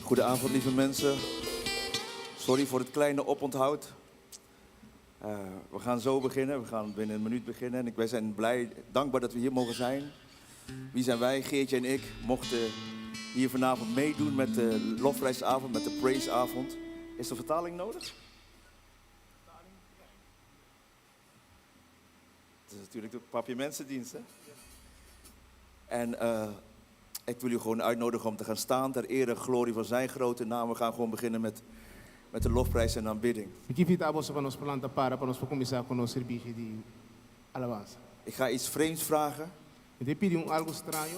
Goedenavond, lieve mensen. Sorry voor het kleine oponthoud. We gaan zo beginnen. We gaan binnen een minuut beginnen. En wij zijn dankbaar dat we hier mogen zijn. Wie zijn wij? Geertje en ik mochten hier vanavond meedoen met de lofprijsavond, met de praisavond. Is er vertaling nodig? Het is natuurlijk de papiamensendienst, hè? En ik wil u gewoon uitnodigen om te gaan staan ter ere en glorie van zijn grote naam. We gaan gewoon beginnen met de lofprijs en aanbidding. Ik ga iets vreemds vragen.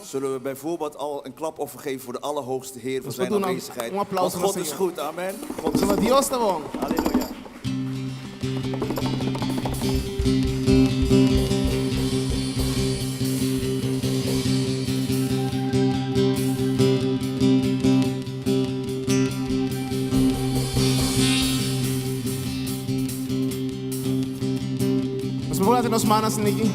Zullen we bijvoorbeeld al een klapoffer geven voor de Allerhoogste Heer voor zijn aanwezigheid? Want God is goed, amen. God is goed. Halleluja. Nos manas niki.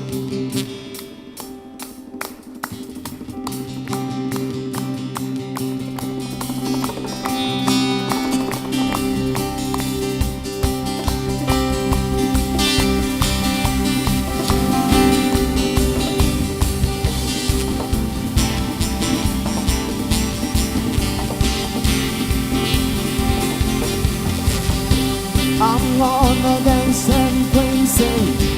I'm gonna dance and praise Him.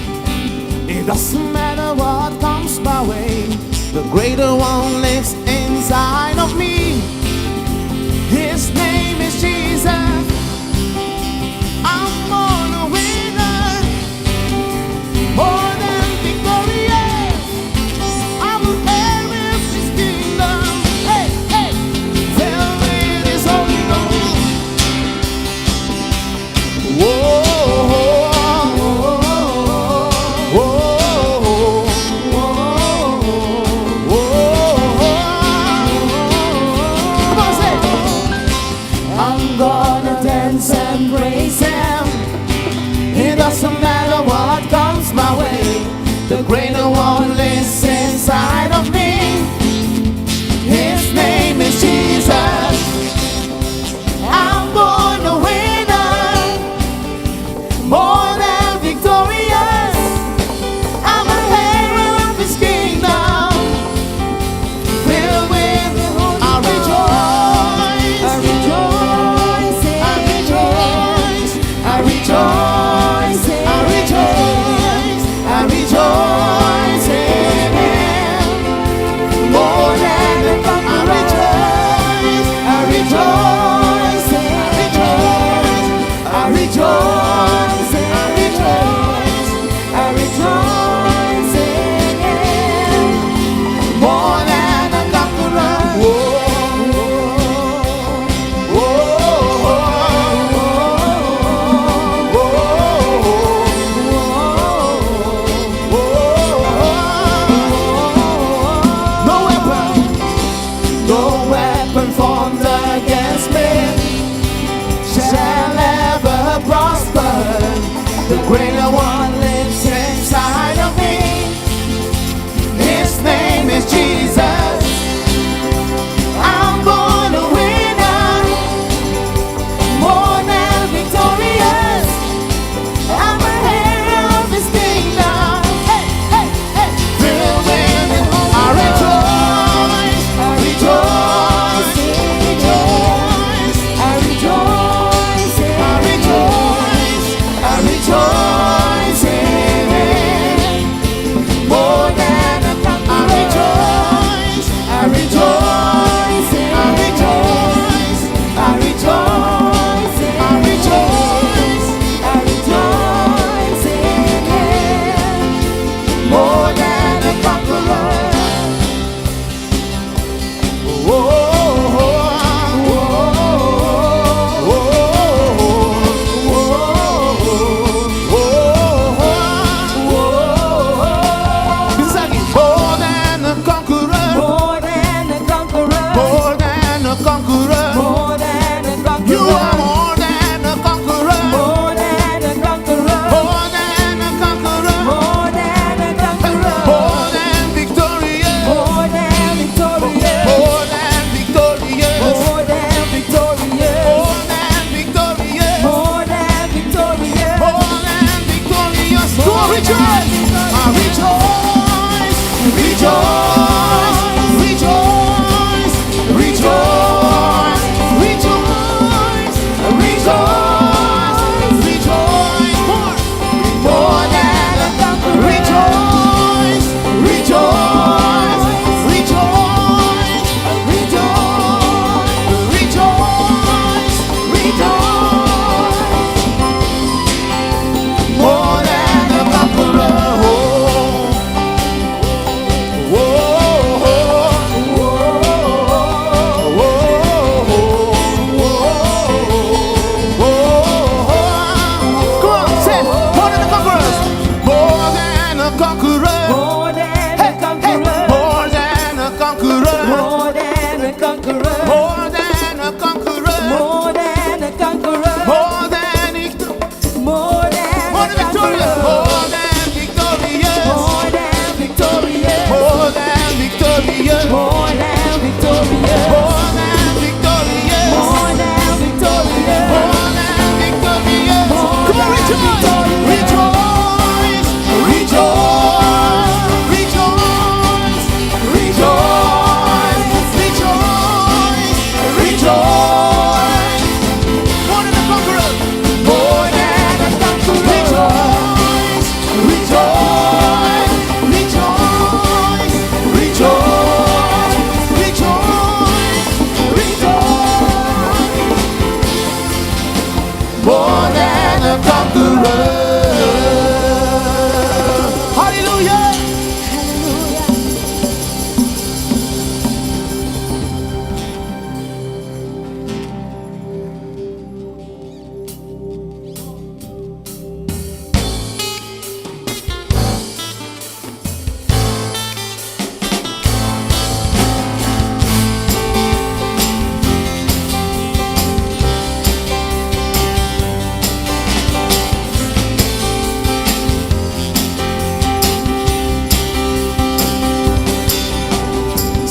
It doesn't matter what comes my way, the greater one lives inside of me. His name is Jesus. I'm on a winner, more than victorious. I'm a heir of His kingdom. Hey, hey, filled with His Holy Ghost. Whoa. The greater one lives inside of me. His name is Jesus. I'm born a winner, more than victorious. I'm a heir of His kingdom, filled with I rejoice, I rejoice, I rejoice, I rejoice, I rejoice, I rejoice. Greater one lives inside of me. His name is Jesus. I'm born a winner, more than victorious. I'm a heir of His kingdom. Hey, hey, hey. Filled with His I rejoice, I rejoice, I rejoice, I rejoice, I rejoice.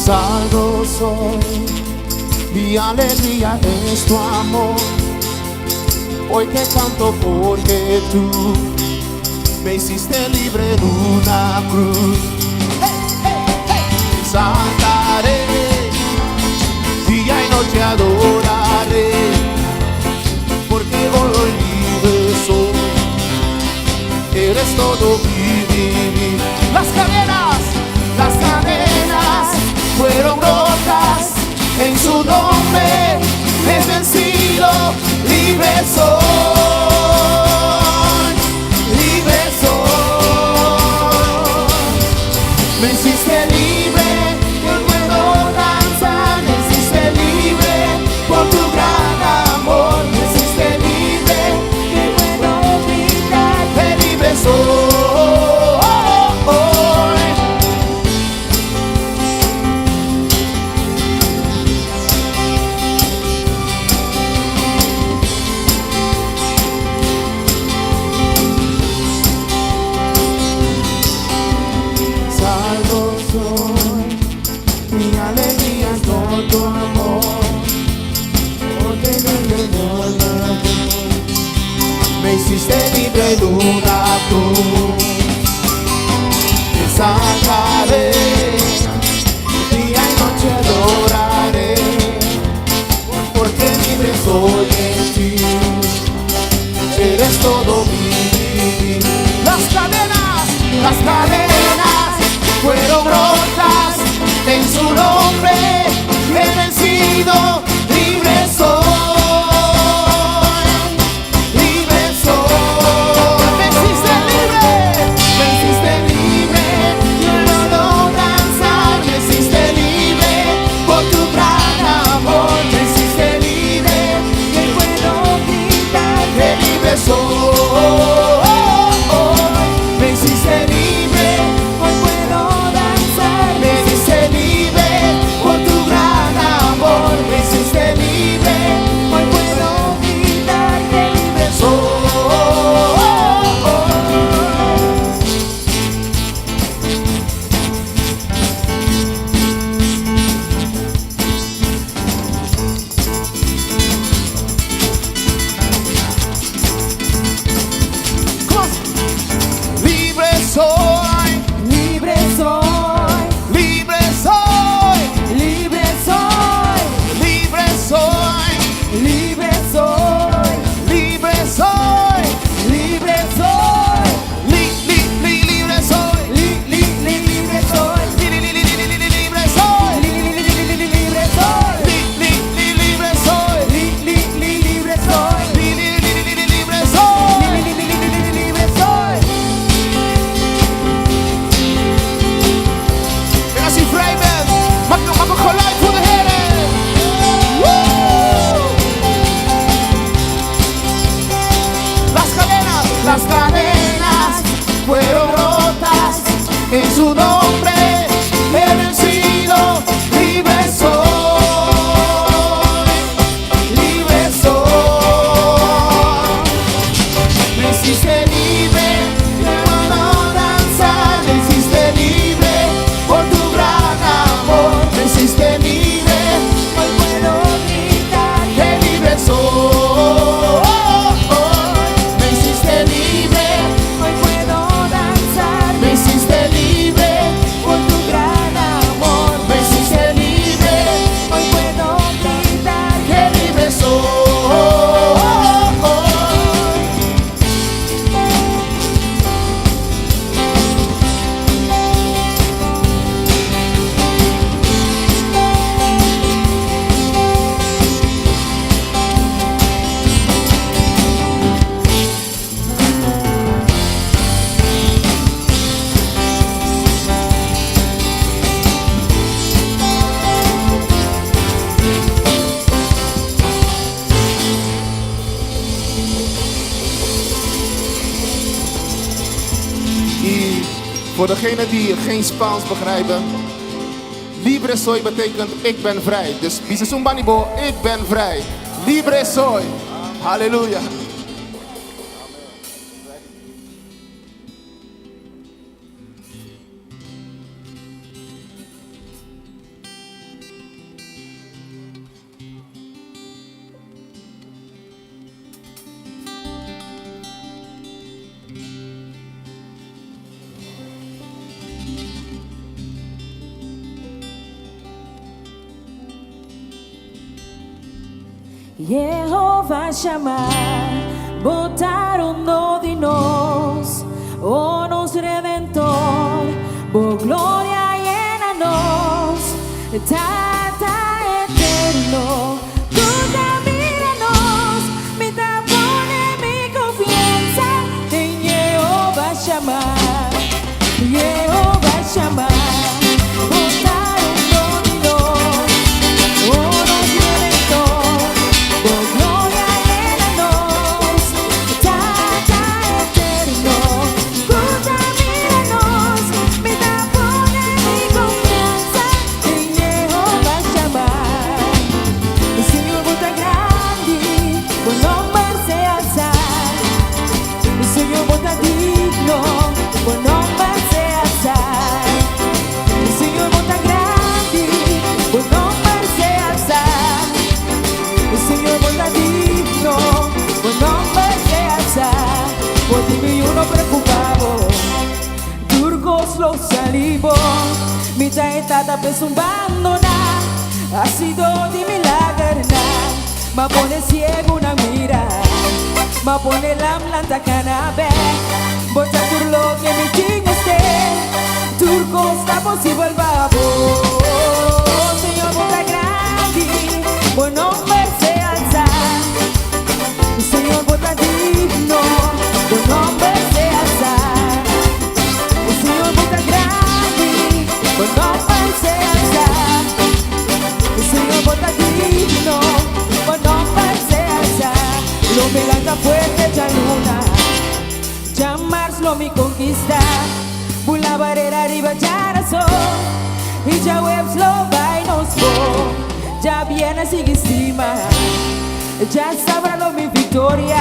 Salvo soy, mi alegría es tu amor. Hoy te canto porque tú me hiciste libre en una cruz. Saltaré, día y noche adoraré, porque hoy libre soy. Eres todo mi vivir. Las cadenas fueron rotas, en su nombre es vencido. Libre soy, libre soy. Me hiciste libre, yo puedo danzar. Me hiciste libre por tu gran amor. Me hiciste libre, que puedo gritar que libre soy. Me hiciste libre en una cruz. Te sacaré, día y noche adoraré, porque libre soy en ti. Eres todo mi vivir. Las cadenas fueron rotas, en su nombre he vencido. Libre soy. Me hiciste libre, hoy puedo danzar. Me hiciste libre por tu gran amor. Me hiciste libre, hoy puedo gritar que libre soy. Las cadenas fueron rotas, en su nombre he vencido. Libre soy, libre soy. Me hiciste libre, puedo danzar. Me hiciste libre por tu gran amor. Me hiciste libre, hoy puedo gritar que libre soy. Voor degenen die geen Spaans begrijpen, libre soy betekent ik ben vrij. Dus bisesumbanibol, ik ben vrij. Libre soy. Halleluja. Jehová Shammah, botaron de nós, o nos Redentor, por gloria llena nos, Tata eterno, contamina-nos, me da pone mi confianza en Jehová Shammah, Jehová Shammah. Preocupado, turcos los salivos, mi taetada pesumbando na, ha sido de milagro ma pone ciego una mira, ma pone la planta canabe, bota turlo que mi tingo esté, turcos está posible el babo, Señor bota grande, buen hombre se alza, Señor bota digno, buen hombre se alza, el Señor bota grande, buen hombre se alza, el Señor bota digno, buen hombre se alza, lo me lata fuerte ya luna, ya Mars lo mi conquista, la barrera arriba ya razón, y ya webs lo va y nos fue, ya viene sigue estima, ya sabrá lo mi victoria,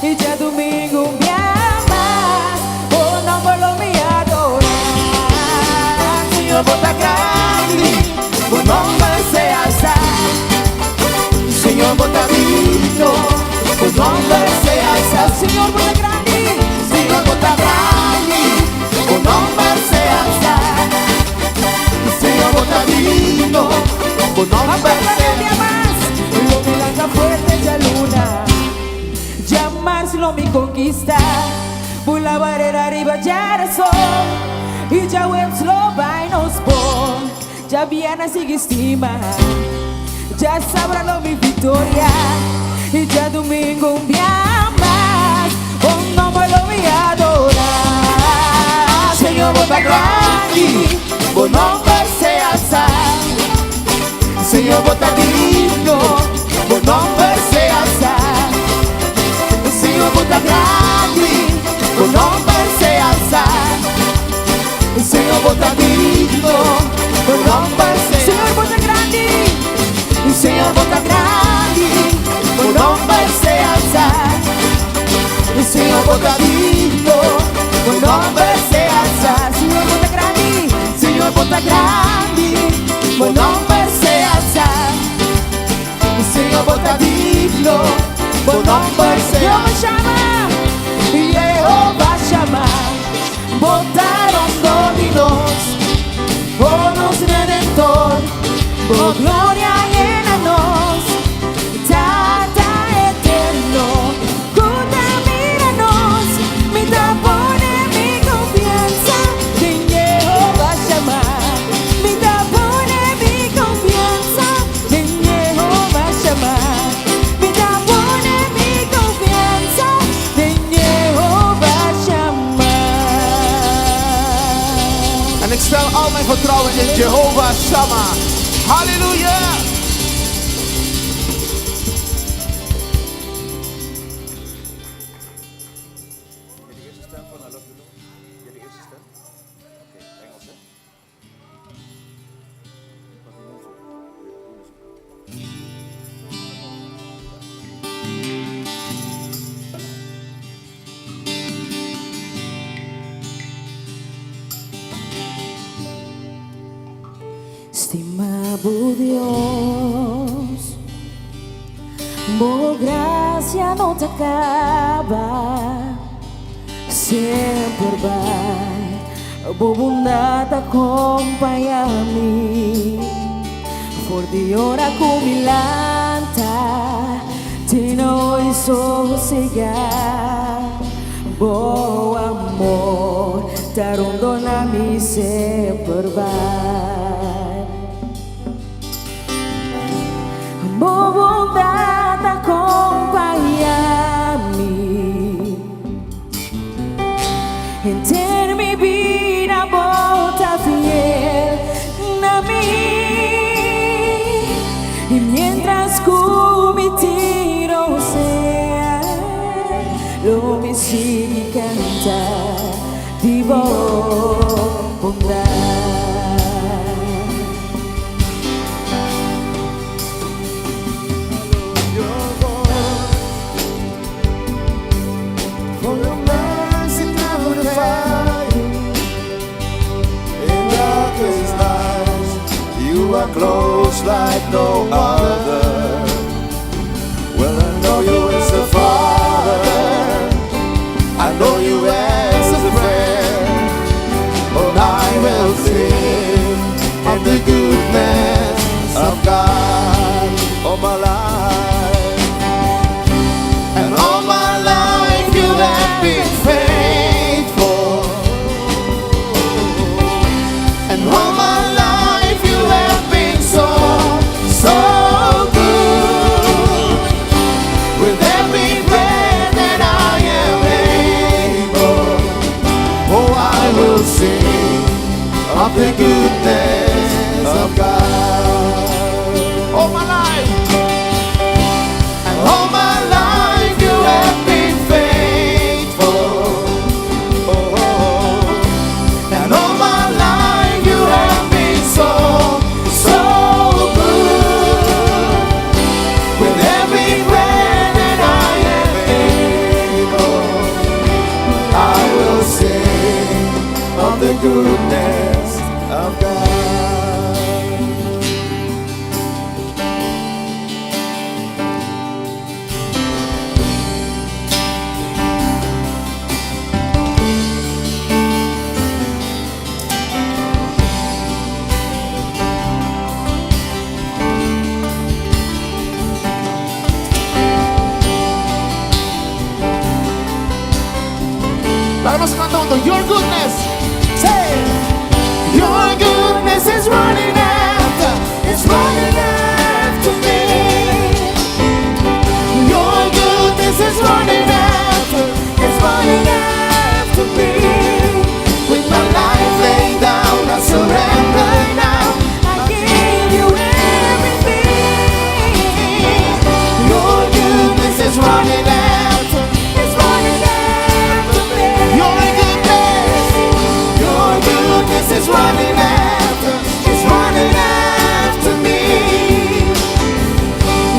y ya domingo un día más, oh no lo mi adora, Señor bota grande, buen hombre se alza, Señor bota digno, buen hombre se alza, Señor bota grande, Señor bota grande, buen hombre se alza, Señor bota digno, buen hombre se alza, lo me lanza fuerte ya luna, ya Mars lo mi conquista, por la barrera arriba ya razón, y ya webs lo va y nos pone, ya viene sigue estima, ya sabrá lo mi victoria, y ya domingo un día más, oh no me lo voy a adorar, Señor bota grande, buen hombre se alza, Señor bota digno, buen hombre se alza, Señor bota grande, buen hombre se alza, Señor bota digno, buen hombre se alza, Señor bota grande, Señor bota grande, buen hombre se alza, Señor bota digno, buen hombre se alza, Señor bota grande, Señor bota grande, buen hombre se alza, Señor bota digno, buen hombre se alza, Jehová Shammah, botaron dominos, oh nos Redentor, por gloria llena nos, Tata eterno, contamina-nos, me da pone mi confianza en Jehová Shammah, me da pone mi confianza en Jehová Shammah, me da pone mi confianza en Jehová Shammah. En ik stel al mijn vertrouwen in Jehovah Shammah. Halleluja! De eerste stem van I Love You Lord. Ja, de eerste stem. Oké, Engels hè. Estimado Dios, por gracia no te acaba, siempre vai, por bondade acompanha-me. Por ora kumilanta, tino'y sosiga. Bo amor, tarundo nami se berbad. Bo bondad acompañami. Entera mi vida volta fiel a mí. Y mientras mi tiro sea, lo me sigue cantar, divo bondad. For your mercy never fails. In darkest nights, you are close like no other. Well, I know you as a father, I know you as a friend. Oh, I will sing of the goodness of God all my life. And all my life you have been faithful. And all my life you have been so, so good. With every breath that I am able, oh, I will sing of the goodness of God. All my life, and all my life you have been faithful. Oh, and all my life you have been so, so good. With every breath that I am able, I will sing of the goodness of God. Vamos cantando Your Goodness. Say, Your goodness is running after, it's running after me. Your goodness is running after, it's running after me. With my life laid down, I surrender now. I give you everything. Your goodness is running after, it's running after me. Your goodness is running after, it's running after me.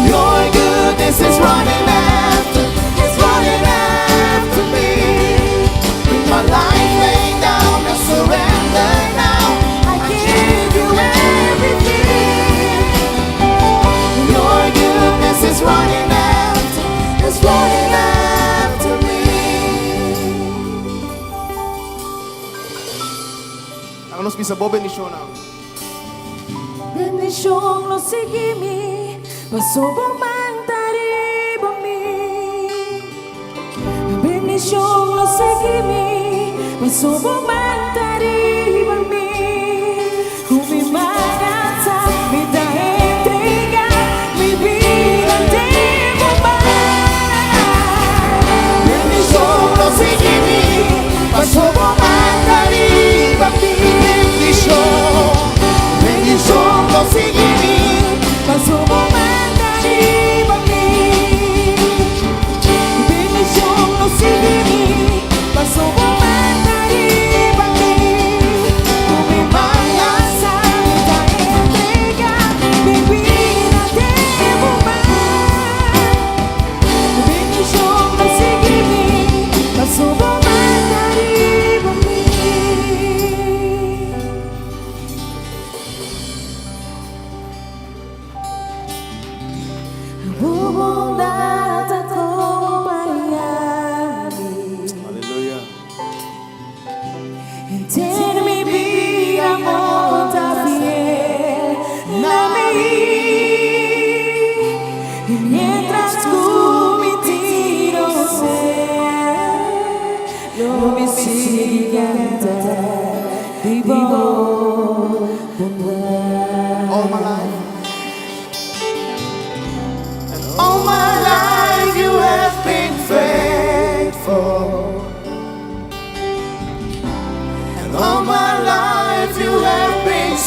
Your goodness is running after, it's running after me. With my life laid down, I surrender now. I give you everything. Your goodness is running after, it's running after me. Ang nos bisa bobe ni Shona. Bendición lo seguimi, pasobo mantaribami. Bendición lo seguimi, pasobo mantaribami. Mi mananza, mi da entrega, mi vida debo amar. Bendición lo seguimi, pasobo mantaribami. Bendición lo seguimi, pasobo mantaribami. Bendición lo seguimi, pasobo mantaribami.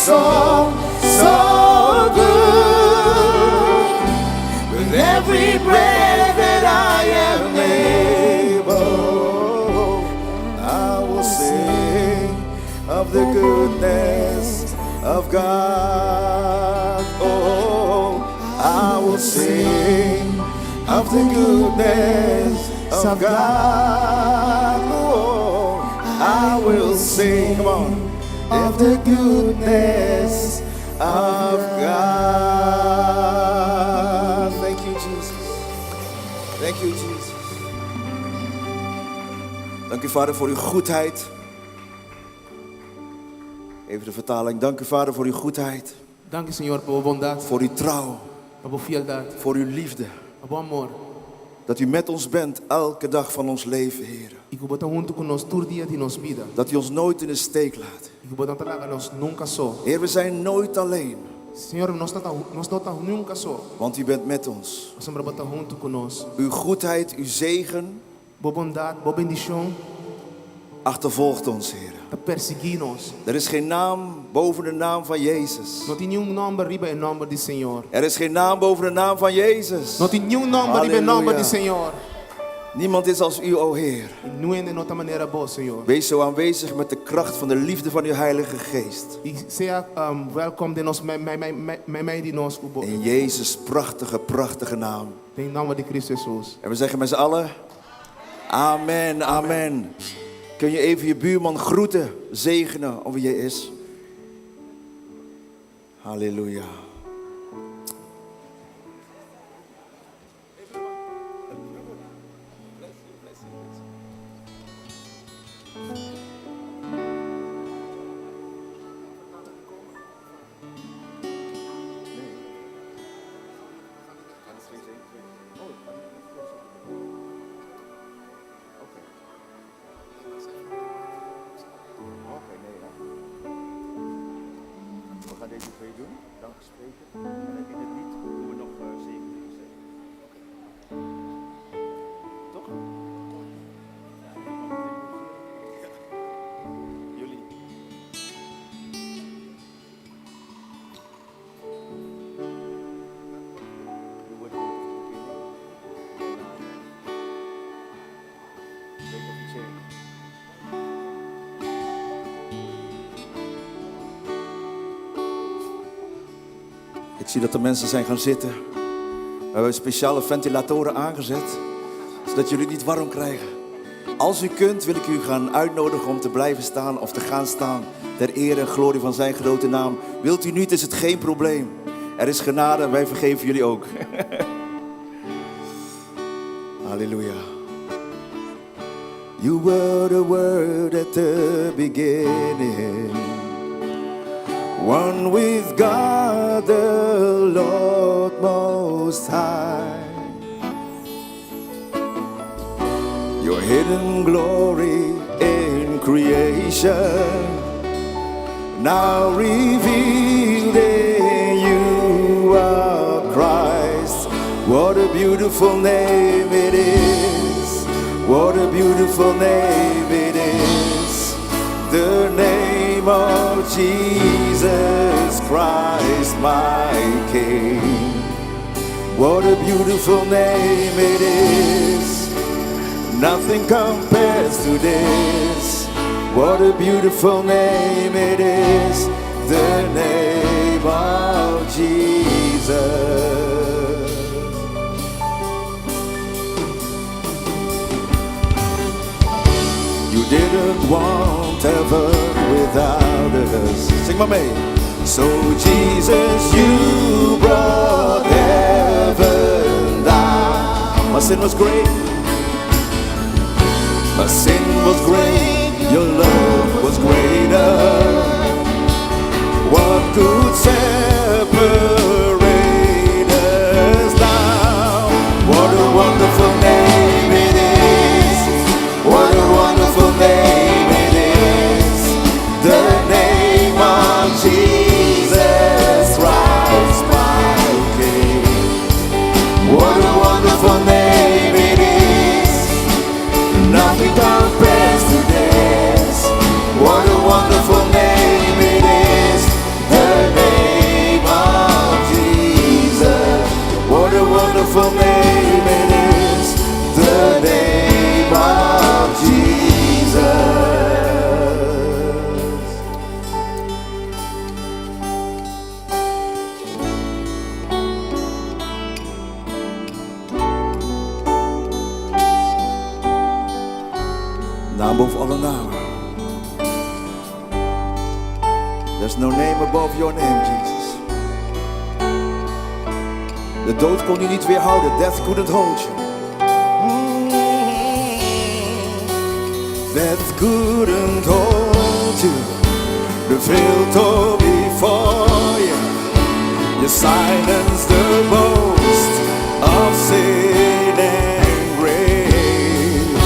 so, so good. With every breath that I am able, I will sing of the goodness of God. Oh, I will sing of the goodness of God. Oh, I will sing, come on, of the goodness of God. Thank you, Jesus. Thank you, Jesus. Dank u, Vader, voor uw goedheid. Even de vertaling. Dank u, Vader, voor uw goedheid. Dank u, Senhor, por bondade, Voor uw trouw. por fieldade, Voor uw liefde. por amor. Dat u met ons bent elke dag van ons leven, Heer. E que botam junto conosco todo dia de nossa vida. Dat u ons nooit in de steek laat. E que botam traga nós nunca só. Heer, we zijn nooit alleen. Senhor, nós não nunca só. Want u bent met ons. Nós sempre botam junto conosco. Uw goedheid, uw zegen Boa bondade, boa bendição, achtervolgt ons, Heer. para perseguir nós. Er is geen naam boven de naam van Jezus. Não tem nenhum nome riba em nome do Senhor. Er is geen naam boven de naam van Jezus. Não tem nenhum nome riba em nome Halleluja. do Senhor. Niemand is als u, o Heer. E não é de outra maneira boa, Senhor. Wees zo aanwezig met de kracht van de liefde van uw Heilige Geest. E seja welkom de nós, meio de nós, In Jezus' prachtige, prachtige naam. em nome de Cristo Jesus. En we zeggen met z'n allen, amen, amen. Kun je even je buurman groeten, zegenen om wie je is? Halleluja. We gaan deze twee doen, dan gespreken. En heb je dit niet, doen we nog 7 dingen. Toch? Jullie. Je wordt niet weet wat ik zeg. Ik zie dat de mensen zijn gaan zitten. We hebben speciale ventilatoren aangezet, zodat jullie niet warm krijgen. Als u kunt, wil ik u gaan uitnodigen om te blijven staan of te gaan staan. Ter ere en glorie van zijn grote naam. Wilt u niet, is het geen probleem. Er is genade en wij vergeven jullie ook. Halleluja. You were the word at the beginning. One with God the Lord Most High. Your hidden glory in creation, now revealed in you are Christ. What a beautiful name it is. What a beautiful name it is. The name of Jesus Christ, my King. What a beautiful name it is. Nothing compares to this. What a beautiful name it is. The name of Jesus. You didn't want heaven without us. Sing my mee. So Jesus, you brought heaven down. My sin was great. My sin was great. Your love was greater. What could separate us now? What a wonderful name it is. What a wonderful name it is. The name of Jesus Christ, my King. What a wonderful name it is. Nothing compares to this. What a wonderful name it is. The boven alle namen. There's no name above your name, Jesus. De dood kon je niet weerhouden. Death couldn't hold you. Death couldn't hold you. The veil tore before you. You silenced the boast of sin and grave.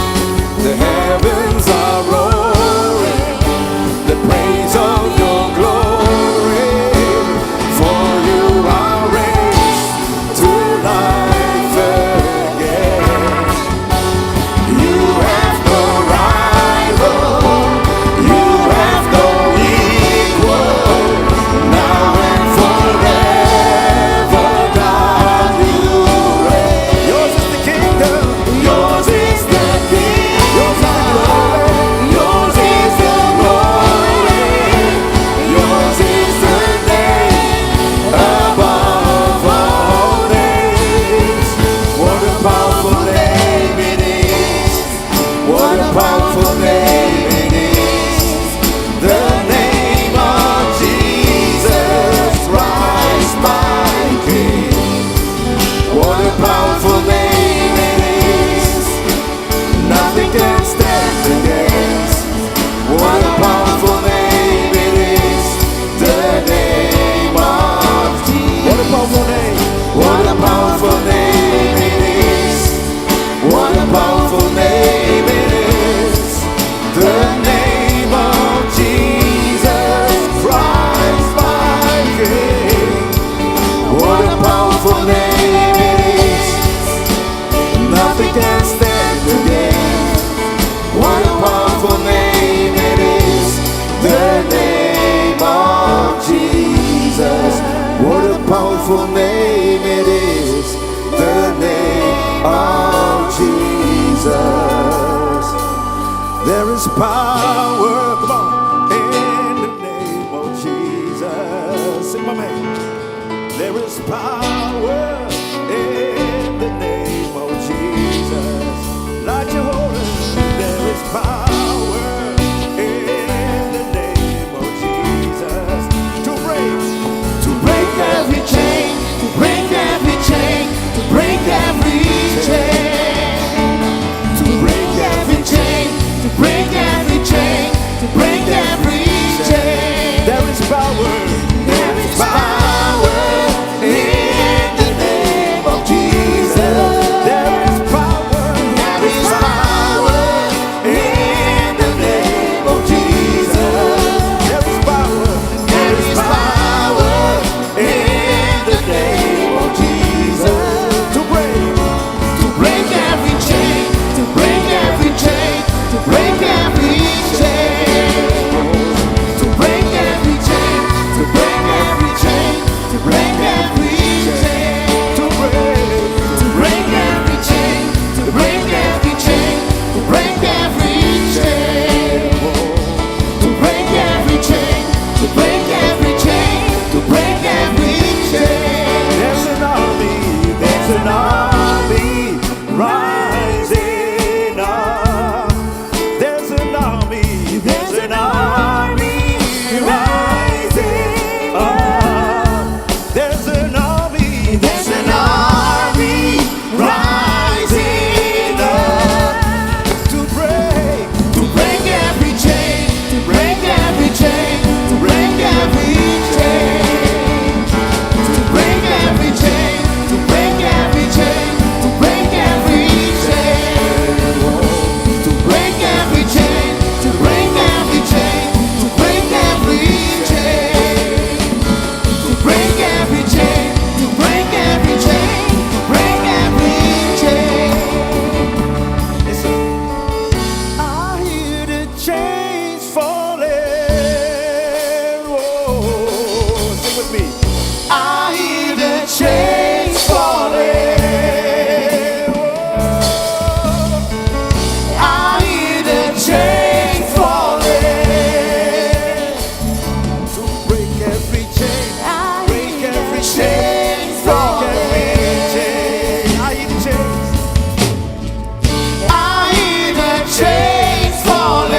The heavens are roaring the praise of your glory. For you are raised to life again. You have no rival, you have no equal. Now and forever, God, you reign. Yours is the kingdom, yours is the kingdom, yours is the glory, yours is the name above all names. What a powerful name it is. What a powerful name it is. The name of Jesus Christ, my King. What a powerful name it is. Nothing can stand against. What a powerful name it is. The name of Jesus. What a powerful name. What a powerful name it is. What a powerful name it is. The name of Jesus Christ, my King. What a powerful name it is. Nothing can stand against. What a powerful name it is. The name of Jesus. What a powerful name it is. The name of Jesus. There is power, come on, in the name of Jesus. Sing my man. There is power in the name of Jesus. Light your holy. There is power in the name of Jesus. To break every chain, to break every chain, to break every chain, to break every chain, to break every chain, to break every chain. There is power. There is power in the name of Jesus. There is power. There is power in the name of Jesus. There is power. There is power in the name of Jesus. To break every chain, to break every chain, to break every chain, to break every chain, to break every chain, to break every chain, to break every chain, to break every chain, to break every chain, to break every chain, to break every chain, to break every chain. There's an army rising up. There's an army rising up. There's an army rising up to break every chain, to break every chain, to break every chain, to break every chain, to break every chain, to break every chain, to break every chain, to break every chain, to break every chain, to break every chain, to break every chain, to break every chain. Listen, I hear the chains falling. Whoa, sing with me. I hear the chains falling. Whoa, I hear the chains falling. To break every chain, break every chain, break every chain. I hear the chains. I hear the chains falling.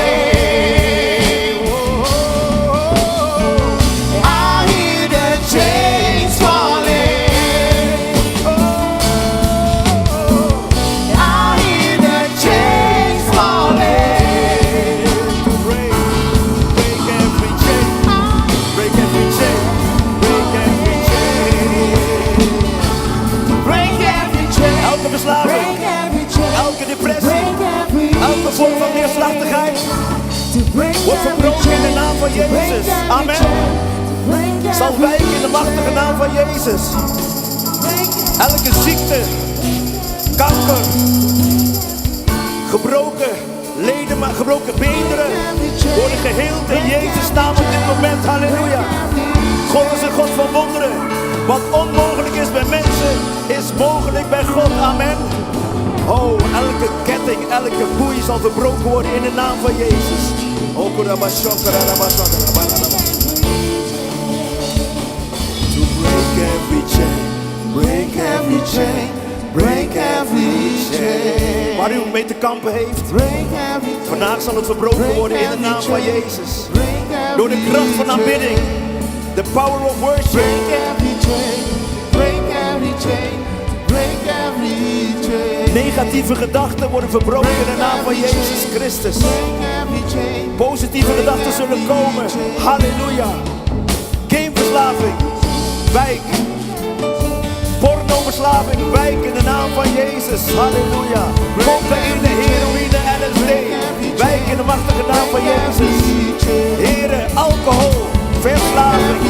gevolg van neerslachtigheid wordt verbroken in de naam van Jezus. Amen. Zal wijken in de machtige naam van Jezus. Elke ziekte, kanker, gebroken leden, maar gebroken beenderen worden geheeld in Jezus' naam op dit moment. Halleluja. God is een God van wonderen. Wat onmogelijk is bij mensen, is mogelijk bij God. Amen. Oh, elke ketting, elke boei zal verbroken worden in de naam van Jezus. Oh, to break every chain, break every chain, break every chain. Waar u mee te kampen heeft, vandaag zal het verbroken worden in de naam van Jezus. Door de kracht van aanbidding, the power of worship. Break every chain, break every chain, break every chain. Negatieve gedachten worden verbroken in de naam van Jezus Christus. Positieve gedachten zullen komen. Halleluja. Gameverslaving, wijk. Pornoverslaving, wijk in de naam van Jezus. Halleluja. Cocaïne, heroïne, LSD, wijk in de machtige naam van Jezus. Heren, alcohol, verslaving,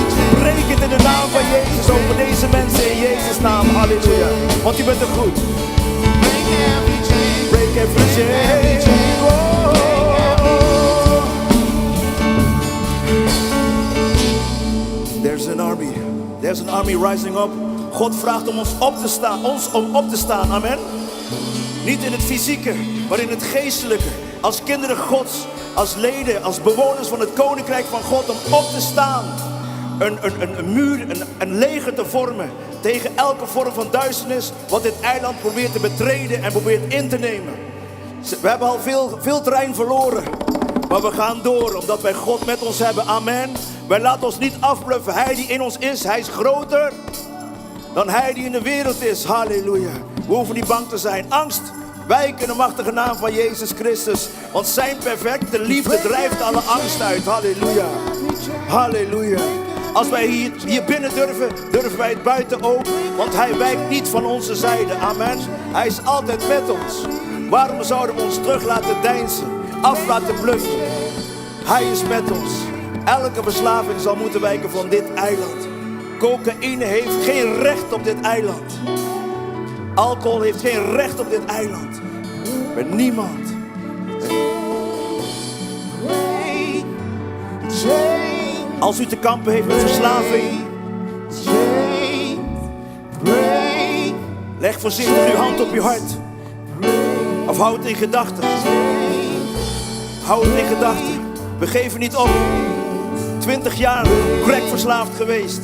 breek het in de naam van Jezus over deze mensen in Jezus' naam. Halleluja. Want u bent er goed. Break every chain. There's an army rising up. God vraagt om ons om op te staan. Amen. Niet in het fysieke, maar in het geestelijke. Als kinderen Gods, als leden, als bewoners van het koninkrijk van God, om op te staan. Een muur, een leger te vormen tegen elke vorm van duisternis wat dit eiland probeert te betreden en probeert in te nemen. We hebben al veel terrein verloren, maar we gaan door omdat wij God met ons hebben. Amen. Wij laten ons niet afbluffen. Hij die in ons is, hij is groter dan hij die in de wereld is. Halleluja. We hoeven niet bang te zijn. Angst, wijk in de machtige naam van Jezus Christus. Want zijn perfecte liefde drijft alle angst uit. Halleluja. Halleluja. Als wij hier binnen durven wij het buiten ook. Want hij wijkt niet van onze zijde. Amen. Hij is altijd met ons. Waarom zouden we ons terug laten deinzen? Af laten bluffen? Hij is met ons. Elke verslaving zal moeten wijken van dit eiland. Cocaïne heeft geen recht op dit eiland. Alcohol heeft geen recht op dit eiland. Bij niemand. Als u te kampen heeft met verslaving, leg voorzichtig uw hand op uw hart. Of houd het in gedachten. Houd het in gedachten. We geven niet op. 20 jaar crackverslaafd geweest.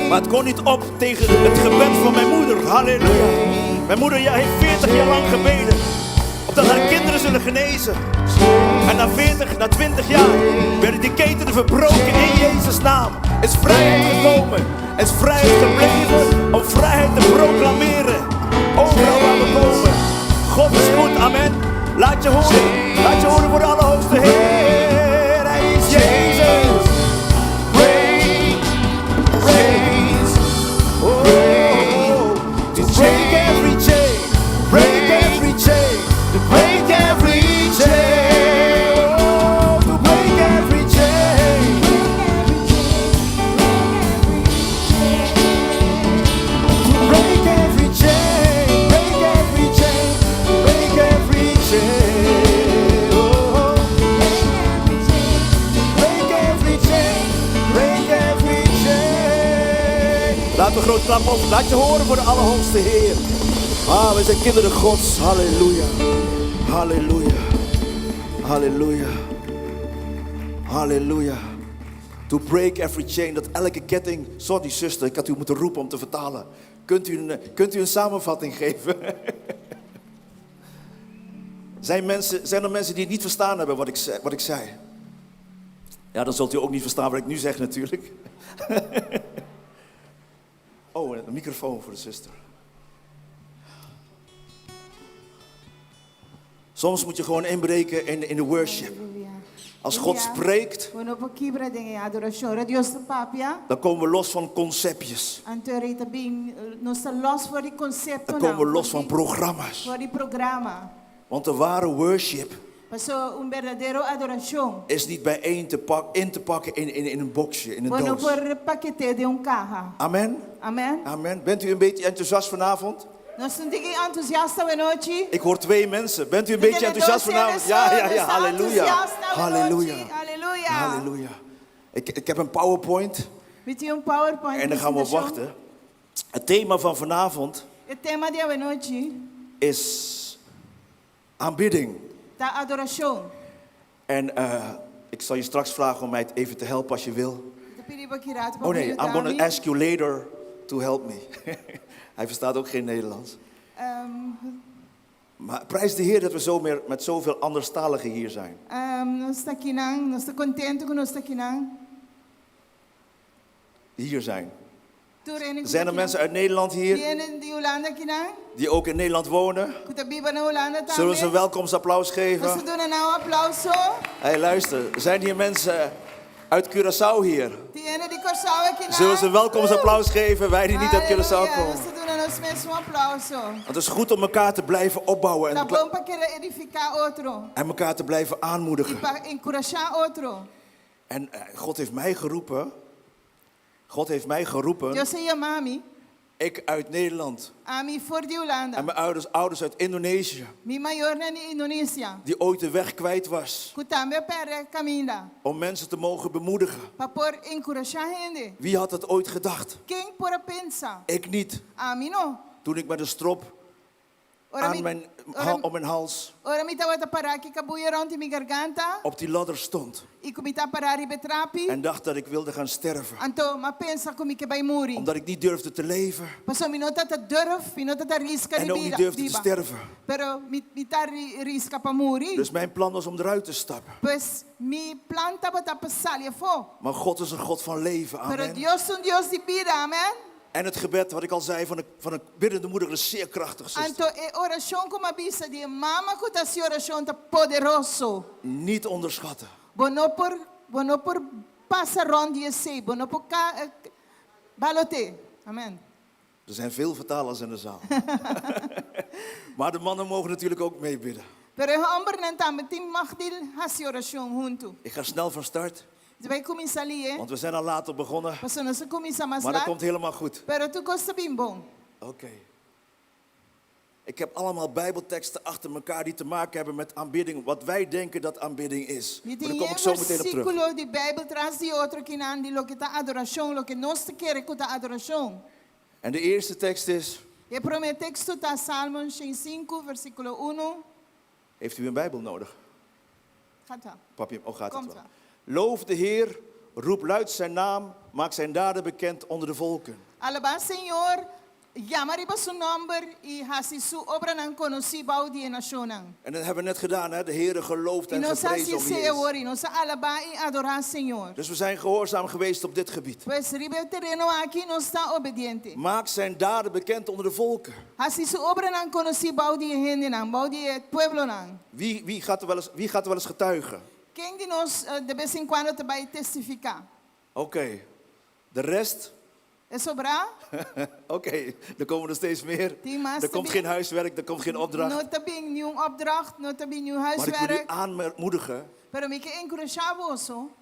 Maar het kon niet op tegen het gebed van mijn moeder. Halleluja. Mijn moeder heeft 40 jaar lang gebeden. Opdat haar kinderen zullen genezen. En na 20 jaar werden die ketenen verbroken in Jezus' naam. Is vrijheid gekomen. Is vrijheid gebleven om vrijheid te proclameren. Overal waar we komen. God is goed, amen. Laat je horen. Laat je horen voor de Allerhoogste Heer. Hij is Jezus. Praise, praise, oh, to break every chain, break every chain, to break every chain, oh, to break every chain, to break every chain, break every chain, break every chain, oh, break every chain, break every chain. Laat een groot klap op, laat je horen voor de Allerhoogste Heer. Ah, we zijn kinderen Gods, halleluja, halleluja, halleluja, halleluja. To break every chain, dat elke ketting. Sorry zuster, ik had u moeten roepen om te vertalen. Kunt u een samenvatting geven? Zijn er mensen die het niet verstaan hebben wat ik zei? Ja, dan zult u ook niet verstaan wat ik nu zeg natuurlijk. Oh, een microfoon voor de zuster. Soms moet je gewoon inbreken in de worship. Als God spreekt, Quando po kibra dinge adoração, ra Deus te papia. dan komen we los van conceptjes. Anto rita bing, nos sta los voor die concepto Dan komen we los van programma's. voor die programma. Want de ware worship Paso un verdadero adoração. is niet in te pakken in een boxje, in een Bueno doos. por paquete de un caja. Amen. Amen. Amen. Bent u een beetje enthousiast vanavond? Nós estamos entusiasta hoje. Ik hoor 2 mensen. Bent u een beetje enthousiast vanavond? Ja. Halleluja. Halleluja. Halleluja. Halleluja. Ik heb een PowerPoint Met een PowerPoint. en dan gaan we op wachten. Het thema van vanavond Het thema de hoje is aanbidding. da adoração. En ik zal je straks vragen om mij even te helpen als je wil. Oh nee, I'm going to ask you later to help me. Hij verstaat ook geen Nederlands. Maar prijs de Heer dat we zo met zoveel anderstaligen hier zijn. Nós estamos contentes com nós Hier zijn. Zijn er mensen uit Nederland hier die ook in Nederland wonen? Zullen we ze een welkomstapplaus geven? Hey, luister, zijn hier mensen uit Curaçao hier? Zullen we ze een welkomstapplaus geven, wij die niet uit Curaçao komen? Want het is goed om elkaar te blijven opbouwen en elkaar te blijven aanmoedigen. En God heeft mij geroepen. Ik uit Nederland. En mijn ouders uit Indonesië. Die ooit de weg kwijt was. Om mensen te mogen bemoedigen. Wie had dat ooit gedacht? Ik niet. Toen ik met een strop om mijn hals op die ladder stond. En dacht dat ik wilde gaan sterven. Omdat ik niet durfde te leven. En ook niet durfde te sterven. Dus mijn plan was om eruit te stappen. Maar God is een God van leven. Amen. En het gebed, wat ik al zei, van een biddende moeder is zeer krachtig. Niet onderschatten. Amen. Er zijn veel vertalers in de zaal. Maar de mannen mogen natuurlijk ook meebidden. Ik ga snel van start. Want we zijn al later begonnen. Maar dat komt helemaal goed. Oké. Ik heb allemaal bijbelteksten achter elkaar die te maken hebben met aanbidding. Wat wij denken dat aanbidding is. Maar daar kom ik zo meteen op terug. En de eerste tekst is... Heeft u een Bijbel nodig? Papi, gaat het wel. Loof de Heer, roep luid zijn naam, maak zijn daden bekend onder de volken. Alaba Señor, llamariba su nombre y hasi su obra nan conociba die nacionan. En dat hebben we net gedaan, hè? De Heer geloofd en geprezen om Jezus. Dus we zijn gehoorzaam geweest op dit gebied. Maak zijn daden bekend onder de volken. Wie gaat er wel eens getuigen? Quem de nós de vez em quando vai testificar? Oké. De rest? É sobrar? Oké, er komen er steeds meer. Er komt geen huiswerk, er komt geen opdracht. Não tem nenhum opdracht, não tem nenhum huiswerk. Maar ik wil u aanmoedigen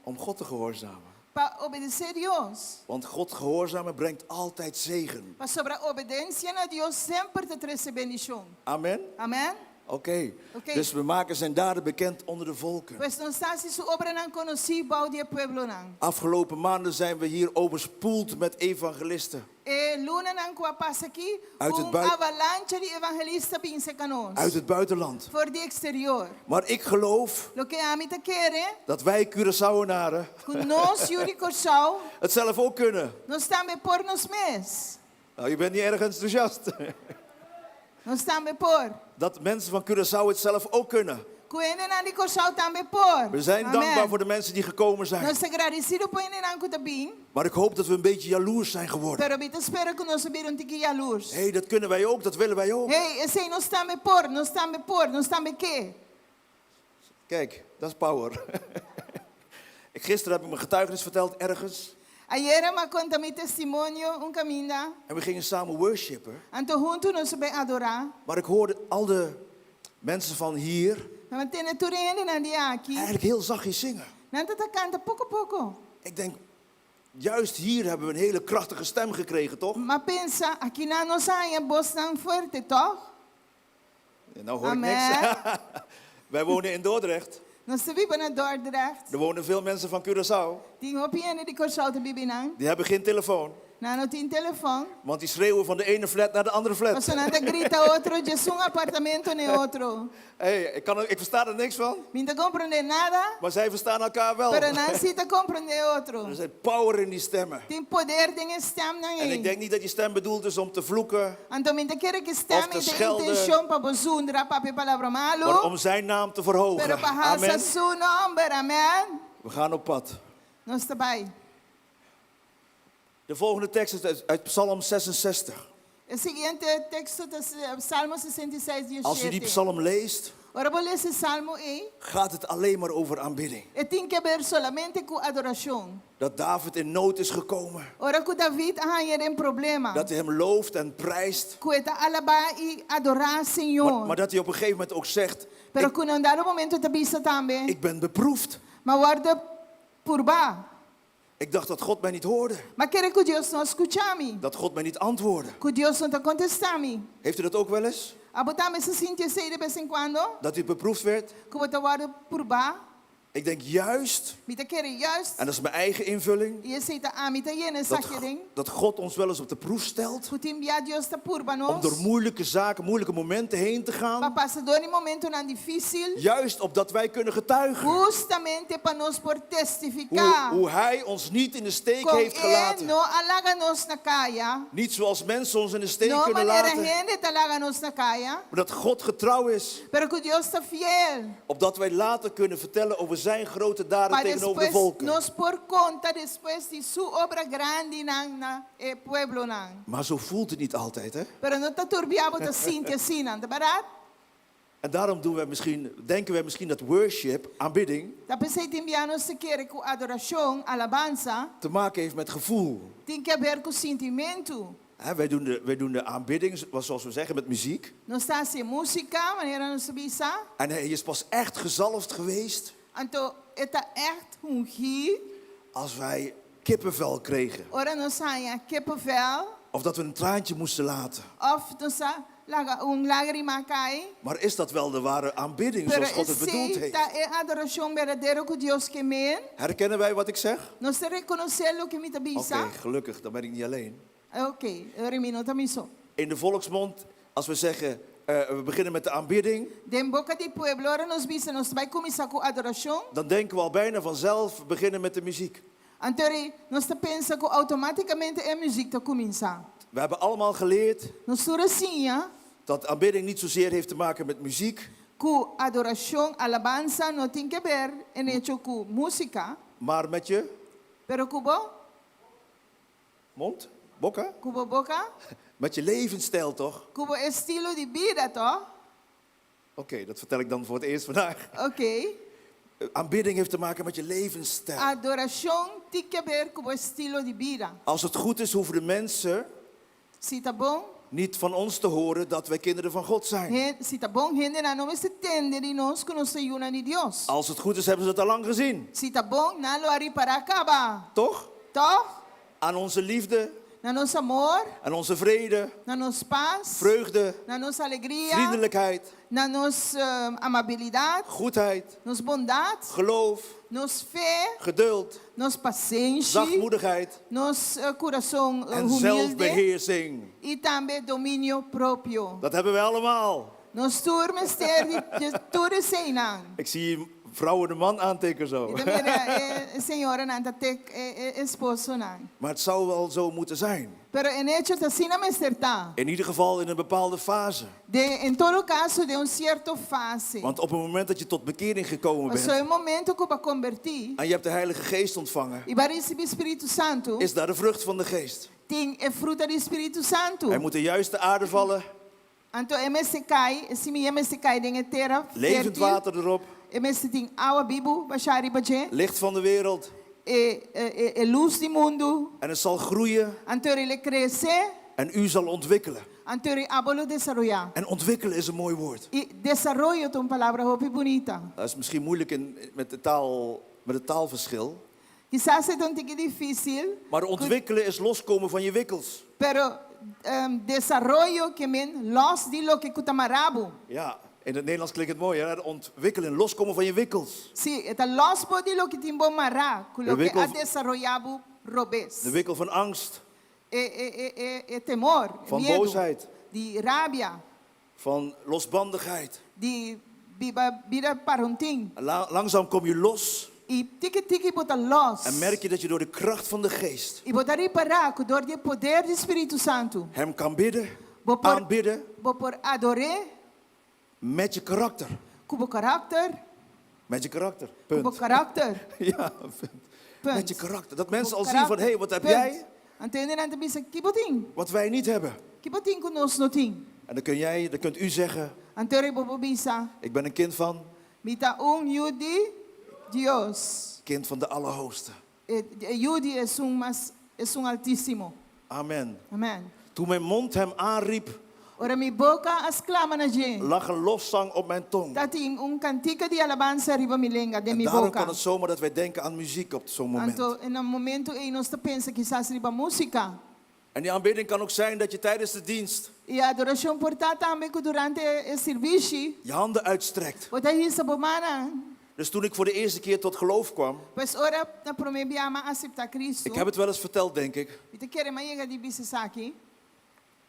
om God te gehoorzamen. Para obedecer Deus. Want God gehoorzamen brengt altijd zegen. Mas sobre a obediência a Deus sempre te traz bendição. Amen. Amen. Oké. Dus we maken zijn daden bekend onder de volken. Afgelopen maanden zijn we hier overspoeld met evangelisten. Uit het buitenland. Maar ik geloof dat wij Curaçaoenaren het zelf ook kunnen. Nou, je bent niet erg enthousiast. Dat mensen van Curaçao het zelf ook kunnen. We zijn dankbaar voor de mensen die gekomen zijn. Maar ik hoop dat we een beetje jaloers zijn geworden. Hey, dat kunnen wij ook, dat willen wij ook. Kijk, dat is power. Gisteren heb ik mijn getuigenis verteld ergens. Ayer me conta mi testimonio, caminda. En we gingen samen worshipen. Anto junto nos be adorar. Maar ik hoorde al de mensen van hier Maar tene turende na dia aqui. eigenlijk heel zachtjes zingen. Nanta ta canta pouco pouco. Ik denk, juist hier hebben we een hele krachtige stem gekregen, toch? Maar pensa, aqui na nossa área, voz tão forte, toch? Ja, nou hoor ik Amen. niks. Wij wonen in Dordrecht. Nós vivemos na Dordrecht. Er wonen veel mensen van Curaçao. Tem opinie die Curaçao te bibinan. Die hebben geen telefoon. Na no tem telefone. Want die schreeuwen van de ene flat naar de andere flat. Mas nanta grita outro, de um apartamento ne outro. Hey, ik versta er niks van. Minta compreende nada, Maar zij verstaan elkaar wel. pero não se te compreende outro. Er zit power in die stemmen. Tem poder, tem stem na En ik denk niet dat die stem bedoeld is om te vloeken. Então, minta quer que stem Of te tem schelden. intenção para bozundra, para palavra Maar malo. om zijn naam te verhogen. Pero para Amen. halsa su nombre, amen. We gaan op pad. Nós está bem. De volgende tekst is uit Psalm 66. O seguinte texto é Salmo 66, Als je die 17. psalm leest, Ora vou ler esse salmo aí. gaat het alleen maar over aanbidding. E tem que ver solamente com adoração. Dat David in nood is gekomen. Ora que David arranha um problema. Dat hij hem looft en prijst. Que está alabar e adorar o Senhor. Maar dat hij op een gegeven moment ook zegt, Pero que não dá no momento de vista também. ik ben beproefd. Mas guarda por baixo. Ik dacht dat God mij niet hoorde. Mas quer que Deus não escute-me. Dat God mij niet antwoordde. Que Deus não está contestando-me. Heeft u dat ook wel eens? Abotame se sentir assim de vez em quando. Dat u beproefd werd? Que você guarda por baixo. Ik denk juist, Me te quer juist. en dat is mijn eigen invulling, E esse está a mim também essa querem. dat God ons wel eens op de proef stelt. Que enviar Deus está por Om baixo. door moeilijke zaken, moeilijke momenten heen te Para gaan. passar door um momento não difícil. Juist opdat wij kunnen getuigen. Justamente para nós por testificar. Hoe Hij ons niet in de steek Com heeft ele gelaten. não alaga nos na caia. Niet zoals mensen ons in de steek Não kunnen maneira laten. gente te alaga nos na caia. Maar dat God getrouw is. Pero que Deus está fiel. Opdat wij later kunnen vertellen over zijn grote daden Para tegenover de después volken. nos por conta después de sua obra grande na pueblo na. Maar zo voelt het niet altijd, hè? Pero não está turbiado de sinta assim, não tá barato? En daarom denken wij misschien dat worship, aanbidding, Da pensei te enviar nos se quer com adoração, alabança, te maken heeft met gevoel. tem que ver com sentimento. Hè, wij doen de aanbidding, zoals we zeggen, met muziek. Não está assim música, maneira não se bisa. En hij is pas echt gezalfd geweest Então, está echt ungir. als wij kippenvel kregen. Ora não sai kippenvel. Of dat we een traantje moesten laten. Of não sa laga lágrima cai. Maar is dat wel de ware aanbidding Pero zoals God het bedoeld heeft? esta é adoração verdadeira que Deus quer. Herkennen wij wat ik zeg? Não se reconhecer o que me Oké, bisa. gelukkig, dan ben ik niet alleen. Ok, remino também sou. In de volksmond, als we zeggen, we beginnen met de aanbidding, Den boca de pueblo, ora nos bisa, nos vai começar com adoração. dan denken we al bijna vanzelf beginnen met de muziek. Então, nós pensa que automaticamente é música que começa. We hebben allemaal geleerd Nós sou assim, ja? dat aanbidding niet zozeer heeft te maken met muziek, Que adoração, alabança não tem que ver em hecho com música, maar met je pero cubo, mond, boca, cubo boca, met je levensstijl toch? cubo estilo de vida, toch? Oké, dat vertel ik dan voor het eerst vandaag. Ok. Aanbidding heeft te maken met je levensstijl. Adoração tem que ver com o estilo de vida. Als het goed is, hoeven de mensen Se tá bom, niet van ons te horen dat wij kinderen van God zijn. se tá bom, gente não se entende de nós que nós somos de Deus. Als het goed is, hebben ze het al lang gezien. Se tá bom, não lo ari para acabar. Toch? Toch? Aan onze liefde, Na nosso amor, aan onze vrede, na nossa paz, vreugde, na nossa alegria, vriendelijkheid, na nossa amabilidade, goedheid, nossa bondade, geloof, nossa fé, geduld, nossa paciência, zachtmoedigheid nosso coração en humilde zelfbeheersing. e também domínio próprio. Dat hebben we allemaal. Nós turmas ter de tudo sem não. Ik zie vrouwen de man aantikken zo. E também a senhora não tem esposo não. Maar het zou wel zo moeten zijn. Pero en hecho assim não está. In ieder geval in een bepaalde fase. Em todo caso de certo fase. Want op het moment dat je tot bekering gekomen Mas bent é o momento que vai convertir en je hebt de Heilige Geest ontvangen, e vai receber Espírito Santo. is daar de vrucht van de Geest. Tem a fruta do Espírito Santo. Hij moet de juiste aarde vallen, Então MSK, esse MSK tem terra levend fértil, water erop, me sitting oude Bible, bashari baje. Licht van de wereld. Luz di mundo. En het zal groeien Antori le crece. en u zal ontwikkelen. Antori abolo desarrollar. En ontwikkelen is een mooi woord. Y desarrollo tu palabra hopi bonita. Dat is misschien moeilijk met het taalverschil. Quizás es un tique difícil. Maar ontwikkelen is loskomen van je wikkels. Pero desarrollo que men los di lo que kutamarabu. Ja, in het Nederlands klinkt het mooi, hè? Ontwikkelen, loskomen van je wikkels. Sí, eta los po di lo que timbo mara, lo que wikkel- ha desarrollado robes. De wikkel van angst, Temor, van miedo, boosheid, di rabia, van losbandigheid. di vida parunting. Langzaam kom je los Y tiki bota los. en merk je dat je door de kracht van de geest Y botari para, door de poder do Espírito Santo. hem kan bidden, Bo por, aanbidden bo por adore, met je karakter. cubo karakter, Met je karakter. cubo Punt. karakter. Ja, punt. Punt. Met je karakter. Dat mensen Cubo al zien van, karakter. hé, wat heb Punt. jij Antende na tabisa kiboting. wat wij niet hebben? Kiboting kunos noting. En dan kunt u zeggen, Antere bobo bisa. ik ben een kind van Mita yudi Dios. kind van de Allerhoogste. Yudi es un altísimo. Amen. Amen. Toen mijn mond hem aanriep, Ora mi boca exclama na gente. lag een lofzang op mijn tong. Dating cantica de alabanza riba mi lenga de En mi daarom boca. kan het zomaar dat wij denken aan muziek op zo'n moment. Anto en een momento e nós pensa quizás riba música. En die aanbidding kan ook zijn dat je tijdens de dienst E a adoração portar também que durante o serviço, je handen uitstrekt. bota isso bomana. Dus toen ik voor de eerste keer tot geloof kwam, Pois ora na primeira ama aceitar Cristo. ik heb het wel eens verteld denk ik. Ite quer mais chega de bisesaki,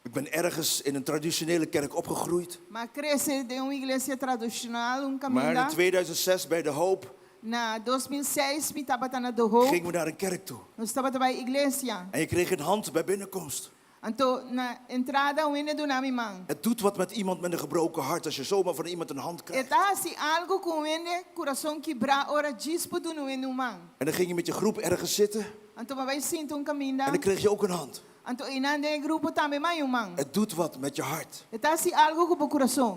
Ik ben ergens in een traditionele kerk opgegroeid. mas cresce de uma igreja tradicional, Maar caminho. in 2006 bij de Hoop Na 2006 mi estava na do Hope. gingen we naar een kerk toe. Nós estava bij igreja. En je kreeg een hand bij binnenkomst. Então na entrada o ene do nami man. Het doet wat met iemand met een gebroken hart als je zomaar van iemand een hand krijgt. Eta assim algo com o ene coração quebrar ora dispo do no ene man. En dan ging je met je groep ergens zitten Então vai sinto caminho. en dan kreeg je ook een hand. Então inande grupo também mais man. Het doet wat met je hart. Eta assim algo com o coração.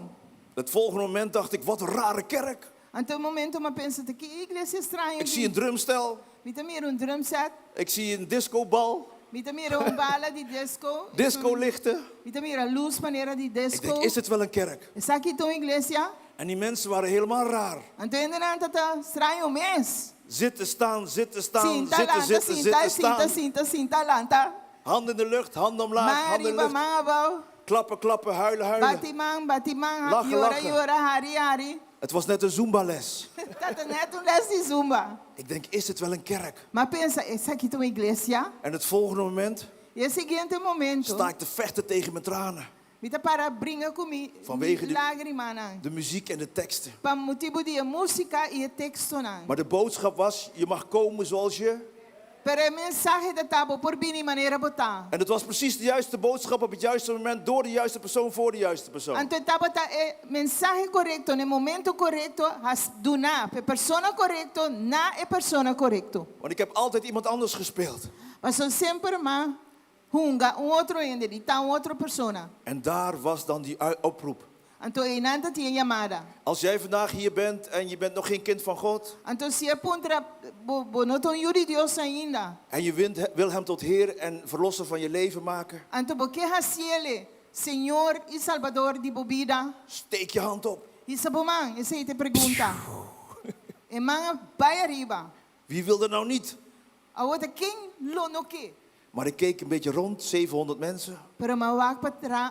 Het volgende moment dacht ik, wat een rare kerk. Então o momento me pensa que igreja estranha. Ik zie een drumstel, Me também drum set. ik zie een discobal, Me também bala de disco. discolichten. Me também luz maneira de Ik disco. denk, is het wel een kerk? Essa aqui então igreja. En die mensen waren helemaal raar. Então ainda tata estranho mês. Zitten, staan, zitten, staan, Sinta zitten, lanta, zitten, sinta, zitten, sinta, staan. sinta lanta. Handen in de lucht, handen omlaag, handen in de Mariba lucht. mabau. Klappen, klappen, huilen, huilen. Batimang, Lachen, yora, lachen. yora, hari, hari. Het was net een Zumba-les. Tata net les de zumba. Ik denk, is het wel een kerk? Mas pensa, essa aqui é uma igreja. En het volgende moment E o seguinte momento, sta ik te vechten tegen mijn tranen. me tá para brincar comigo, Vanwege de- lágrima não. De muziek en de teksten. Para motivo de música e texto não. Maar de boodschap was, je mag komen zoals je. Pero o mensagem da tábua por bem maneira botar. En het was precies de juiste boodschap op het juiste moment, door de juiste persoon, voor de juiste persoon. Então tábua tá é mensagem correto, no momento correto, has do na, pe persona correto, na é persona correto. Want ik heb altijd iemand anders gespeeld. Passou sempre ma hunga outro ainda, de tá outra persona. En daar was dan die oproep. Então inanda tinha chamada. Als jij vandaag hier bent en je bent nog geen kind van God. Então se aponta bonoton yuri Deus ainda. En je wil hem tot Heer en verlosser van je leven maken. Então porque hasiele, Senhor e Salvador de bobida. Steek je hand op. Isso bomang, essa aí te pergunta. E manga vai arriba. Wie wil er nou niet? A outra quem lo no que? Maar ik keek een beetje rond, 700 mensen. Pero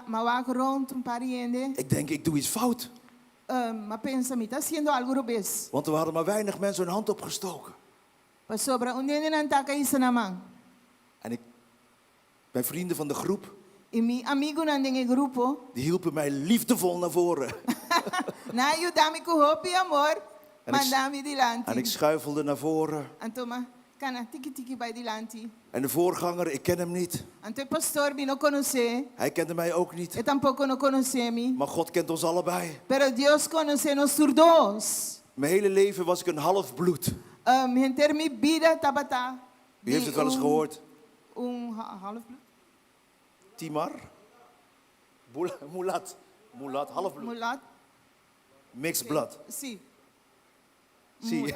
mawak rond um pariende. Ik denk, ik doe iets fout. Ma pensa me tá haciendo algo robes. Want er hadden maar weinig mensen hun hand opgestoken. Pa sobra unde nan taka isa naman. En mijn vrienden van de groep, E mi amigo nan dinge grupo. die hielpen mij liefdevol naar voren. Na ayudami ko hopi amor. Mandami dilanti. En ik schuifelde naar voren. Antoma, kana tiki bij dilanti. En de voorganger, ik ken hem niet. Ante pastor mi no conoce. Hij kende mij ook niet. E tampoco no conoce mi. Maar God kent ons allebei. Pero Dios conoce nos dos. Mijn hele leven was ik een half bloed. Enter mi vida tabata. U heeft het wel eens gehoord. Half bloed. Timar? Mulat. Mulat, half bloed. Mulat. Mixed blood. Si. Zie je.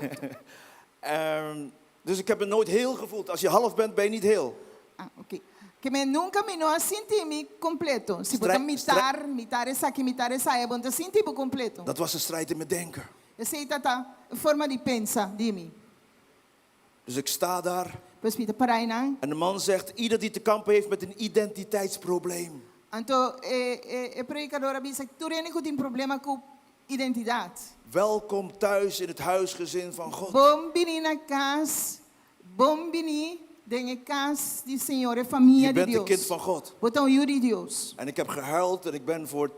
Dus ik heb me nooit heel gevoeld. Als je half bent, ben je niet heel. Ah, ok. Que me nunca me não senti me completo. Se Stra- botar mitar essa aqui, mitar essa é bom, então senti me completo. Dat was een strijd in mijn denken. Eu sei tata, forma de pensar de mim. Dus ik sta daar Pois pita parai não. en de man zegt, ieder die te kampen heeft met een identiteitsprobleem. Então, predicadora disse que tu tem problema com identidade. Welkom thuis in het huisgezin van God. Bom bini na casa, bom bini dengue casa de Senhor, é família Je de bent een kind Deus. van God. Botam Yuri Deus. En ik heb gehuild en ik ben voor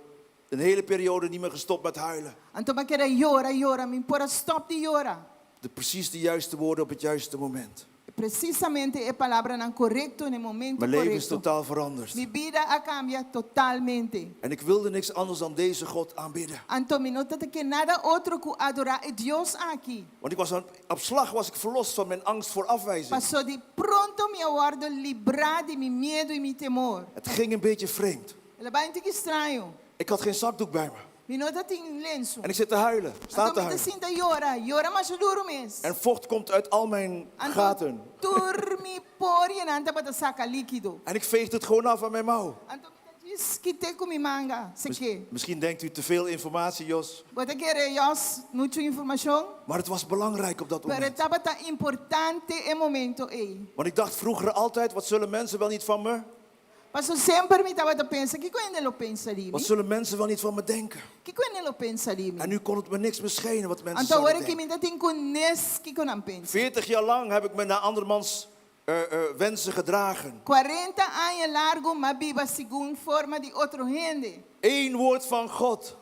een hele periode niet meer gestopt met huilen. Então, mas querer llora, me pora stop de llorar. Precies de juiste woorden op het juiste moment. Precisamente é palavra não correto no momento Mijn leven is correto. totaal veranderd. Mi vida a cambia totalmente. En ik wilde niks anders dan deze God aanbidden. Então, me nota que nada outro que adorar é Deus aqui. Want ik was op slag was ik verlost van mijn angst voor afwijzing. Passou de pronto me aguardo livrar de meu medo e meu temor. Het ging een beetje vreemd. Ela vai muito estranho. Ik had geen zakdoek bij me. Me nota tem lenço. En ik zit te huilen. Sta te Então, me huilen. sinta llora mas duro mes. En vocht komt uit al mijn gaten. Turmi por e nanta para sacar líquido. En ik veegde het gewoon af aan mijn mouw. Então, me diz que te com mi manga, se que. Misschien denkt u te veel informatie, Jos. Bota querer Jos, muita informação. Maar het was belangrijk op dat Pero moment. estava tão importante o momento aí. Want ik dacht vroeger altijd, wat zullen mensen wel niet van me? Passou sempre me estava a pensar, que coisa ele pensa de mim? Wat zullen mensen wel niet van me denken? Que coisa ele pensa de mim? En nu kon het me niks meer schelen wat mensen Então agora zouden que denken. me tem conhece que não pensa. 40 jaar lang heb ik me naar andermans wensen gedragen. 40 anos largo, mas viva segundo forma de outro gente. Eén woord van God.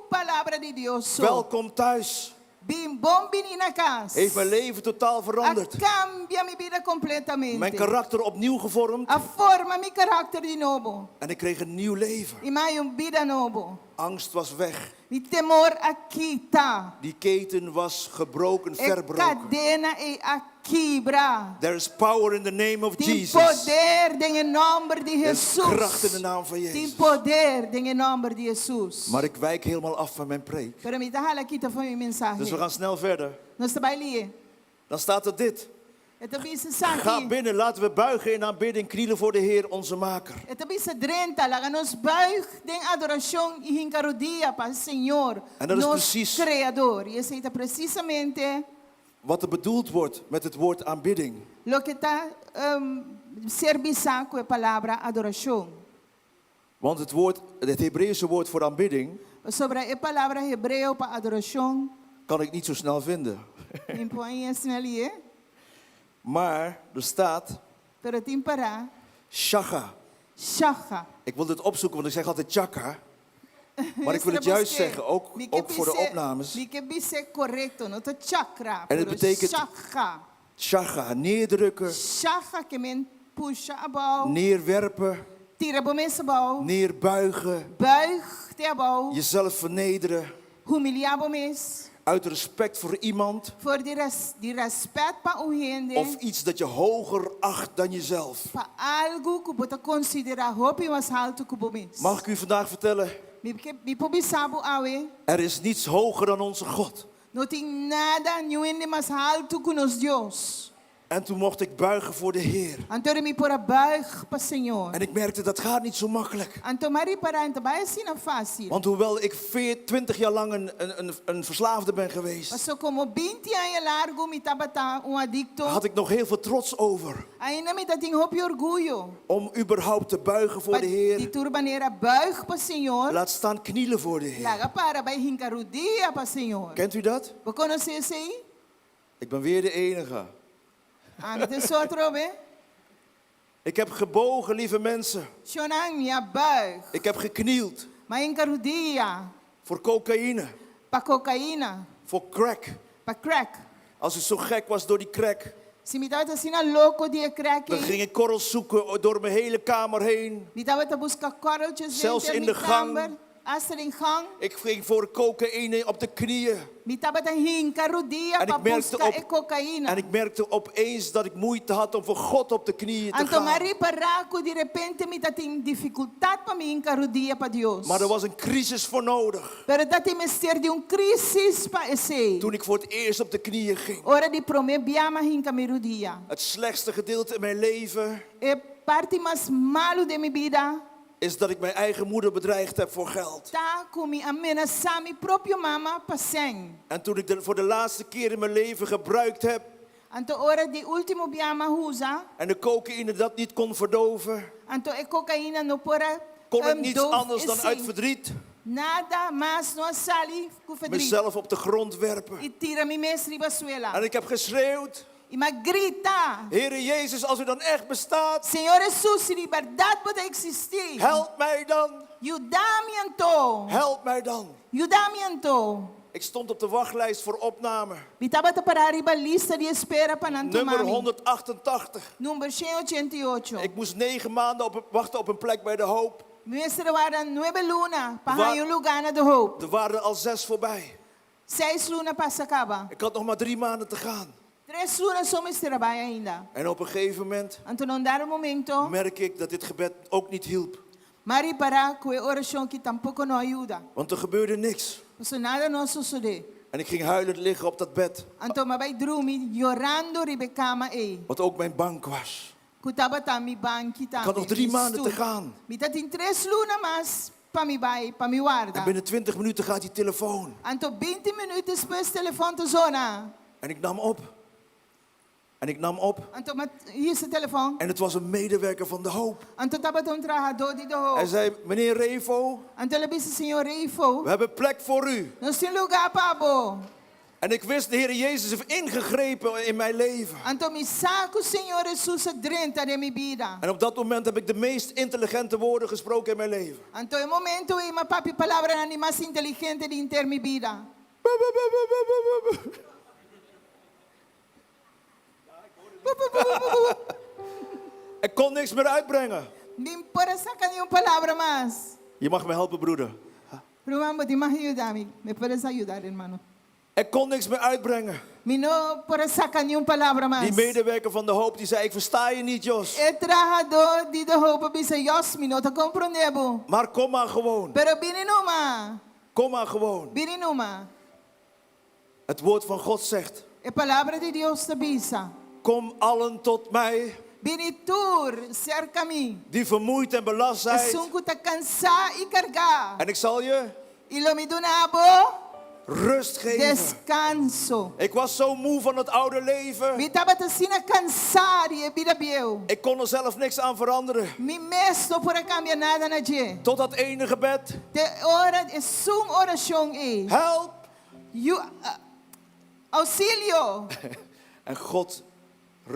Palavra de Deus só. Welkom thuis. Bim bom bini na casa. Heeft mijn leven totaal veranderd. Cambia minha vida completamente. Mijn karakter opnieuw gevormd. A forma meu caráter de novo. En ik kreeg een nieuw leven. E mais vida novo. Angst was weg. Mi temor aqui tá. Die keten was gebroken, E verbroken. cadena é aqui, bra. There is power in the name of Tem Jesus. poder em nome de Er is Jesus. kracht in de naam van Tem Jezus. poder em nome de Jesus. Maar ik wijk helemaal af van mijn preek. Pero me hala aqui tá foi minha mensagem. Dus we gaan snel verder. Nós trabalhamos. Dan staat er dit. Eu também se Ga sabe. binnen, laten we buigen in aanbidding, knielen voor de Heer, onze maker. Eu também se drenta, lá nos buig den adoração e rincarodia para o Senhor, En dat is nosso precies Criador. E aceita precisamente wat er bedoeld wordt met het woord aanbidding. lo que está serviçar com a palavra adoração. Want het Hebreeuwse woord voor aanbidding Sobre a palavra hebreu para adoração, kan ik niet zo snel vinden. em põe assim ali, eh? Maar er staat Pero tem para shacha. shacha. Ik wil dit opzoeken, want ik zeg altijd chaka. Maar ik wil het juist zeggen, ook voor de opnames. Mi que bise correcto, no to chakra. En het pero betekent- shacha. Shacha, neerdrukken, Shacha que men puxa a bal, neerwerpen, tira a mesa bal, neerbuigen, buig te a bal, jezelf vernederen. humilhar a mes, Uit respect voor iemand voor de respeito para o gente, of iets dat je hoger acht dan jezelf. para algo que você considera roupa mais alto que o mes. Mag ik u vandaag vertellen, Me pobisabo awe, er is niets hoger dan onze God. não tem nada nenhum mais alto que nos Deus. En toen mocht ik buigen voor de Heer. Então me pôr a buig para o Senhor. En ik merkte, dat gaat niet zo makkelijk. Então Maria para então vai assim não fácil. Want hoewel ik 20 jaar lang een verslaafde ben geweest, Passou como 20 anos largo, me estava adicto. had ik nog heel veel trots over. Ainda me tem roupa e orgulho. Om überhaupt te buigen voor de De Heer. tua maneira buig para o Senhor. Laat staan knielen voor de Heer. Laga para, vai rincarudia para o Senhor. Kent u dat? Você conhece isso aí? Ik ben weer de enige. Ah, me tem outro, bem? Ik heb gebogen, lieve mensen. Chonang, minha buig. Ik heb geknield Mas rincarudia. voor cocaïne, Para cocaína. voor crack. Para crack. Als ik zo gek was door die crack, Se me estava assim, louco de crack. dan ging ik korrels zoeken door mijn hele kamer heen. Me estava a buscar correltjes Zelfs dentro in da de minha gang. kamer. Asering gang. Ik ging voor cocaïne op de knieën. Mitabata hinka rudia En ik merkte papuska op- e cocaïna. En ik merkte opeens dat ik moeite had om voor God op de knieën te Anto gaan. mari paraku de repente mitatim dificultad pa minka rudia pa Dios. Maar er was een crisis voor nodig. Pero dati mister de crisis pa ese. Toen ik voor het eerst op de knieën ging. Ora di prome biama hinka mi rudia. Het slechtste gedeelte in mijn leven E parte mas malo de mi vida. is dat ik mijn eigen moeder bedreigd heb voor geld. Ta kumi amenaçar mi proprio mama pa seng. En toen ik voor de laatste keer in mijn leven gebruikt heb Anto ora di ultimo biama usa. en de cocaïne dat niet kon verdoven, Anto e cocaína no pora. kon ik niets doof anders dan esse. uit verdriet Nada mas no sali ku verdriet. mezelf op de grond werpen. E tira mi mesri basuela. En ik heb geschreeuwd, E ma grita. Heere Jezus, als u dan echt bestaat, Senhor Jesus, se verdade pode existir. help mij dan. Yudamiento. Help mij dan. Yudamiento. Ik stond op de wachtlijst voor opname. Bitaba ta para arriba lista de espera para nanto Nummer mami. 188. Number 188. Ik moest 9 maanden wachten op een plek bij de hoop. Mestre waren 9 luna para Wa- ganhar lugar na de hope. Er waren er al 6 voorbij. 6 luna para acaba. Ik had nog maar 3 maanden te gaan. 3 luna somos trabalha ainda. En op een gegeven moment Anto não dar um momento. merk ik dat dit gebed ook niet hielp. Mari para que a oração que tampouco não ajuda. Want er gebeurde niks. Porque nada não sucede. En ik ging huilend liggen op dat bed. Anto mabai drumi llorando ribe cama e. Wat ook mijn bank was. Kutaba tami banki Ik tami. had nog 3 maanden te gaan. Mita tin 3 luna mas pa mi bai, pa mi En guarda. binnen 20 minuten gaat die telefoon. Anto 20 minutos depois telefone to zona. En ik nam op. En ik nam op. Anto hier is de telefoon. En het was een medewerker van de hoop. Anto taba ton trabajador de Hij ho. zei, meneer Revo, Anto le disse senhor Reifo. we hebben plek voor u. Nós tem lugar para bo. En ik wist, de Heer Jezus heeft ingegrepen in mijn leven. Anto mi saco senhor Jesus drenta de mi vida. En op dat moment heb ik de meest intelligente woorden gesproken in mijn leven. Anto el momento e ma papi palavra nani mais inteligente de inter mi vida. Ik kon niks meer uitbrengen. Dim para sacar nenhuma palavra mais. Je mag me helpen, broeder. Rumambo de me ajudar, me puedes ayudar, hermano. Ik kon niks meer uitbrengen. Me não para sacar nenhuma palavra mais. Die medewerker van de hoop die zei, ik versta je niet, Jos. El trabajador de hope bisa Jos me não tá compreendendo. Maar kom maar gewoon. Pero vini numa. Kom maar gewoon. Vini numa. Het woord van God zegt, A palavra de Deus te bisa. kom allen tot mij Vini tur, cerca mim. die vermoeid en belast É zijn. sunco tá cansar e carregar. En ik zal je E lo me donabo rust geven. descanso. Ik was zo moe van het oude leven. Me tava tá sina cansar e vida bieu. Ik kon er zelf niks aan veranderen. Me mesmo por cambiar nada na je. Tot dat ene gebed. De hora é sum oração e. Help! You, auxílio. En God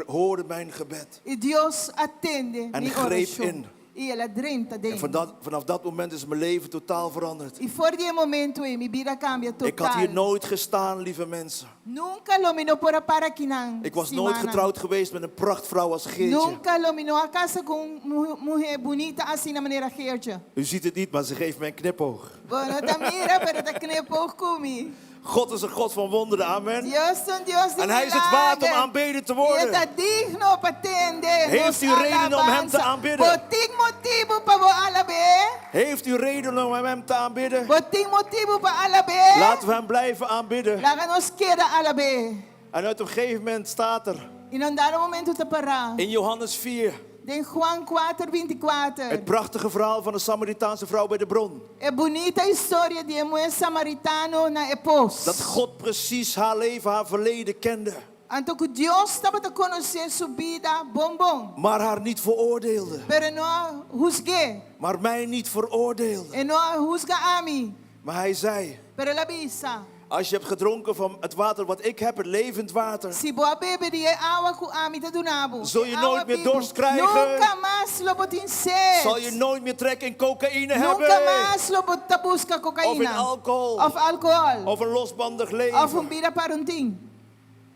hoorde mijn gebed. E Deus atende En minha greep oração. in. E ela drenta En dentro. vanaf dat moment is mijn leven totaal veranderd. E for die momento e minha vida cambia Ik had hier total. nooit gestaan, lieve mensen. Nunca lumino por para aqui não. Ik was nooit getrouwd geweest met een prachtvrouw als Geertje. Nunca lumino a casa com mulher bonita assim na maneira Geertje. U ziet het niet, maar ze geeft mij een knipoog. Bueno, tá mira, pero tá knipoog comigo. God is een God van wonderen, amen. Deus é Deus de En hij is het waard om aanbeden te E worden. tá digno para atender. Heeft u reden om hem te aanbidden? Boting motivo para vo alabe. Heeft u reden om hem te aanbidden? Boting motivo para alabe. Laten we hem blijven aanbidden. Laga nos queda alabe. En uit een gegeven moment staat er E não dá um momento de parar. in Johannes 4 De Juan 4:24. het prachtige verhaal van de Samaritaanse vrouw bij de bron. É bonita a história de um samaritano na Epos. Dat God precies haar leven, haar verleden kende. Anto que Deus estava a conhecer sua vida bom. Maar haar niet veroordeelde. Pero não juzgue. Maar mij niet veroordeelde. E não juzga a mim. Maar hij zei, Pero la bisa. als je hebt gedronken van het water wat ik heb, het levend water, Se boa bebe de água com a mim do nabo. Zul je nooit meer dorst krijgen. Nunca mais lo botin sed. zal je nooit meer trek in cocaïne Nunca hebben. mais lo bota busca Of in cocaína. alcohol. Of alcohol. Of een losbandig Of leven. vida para ting.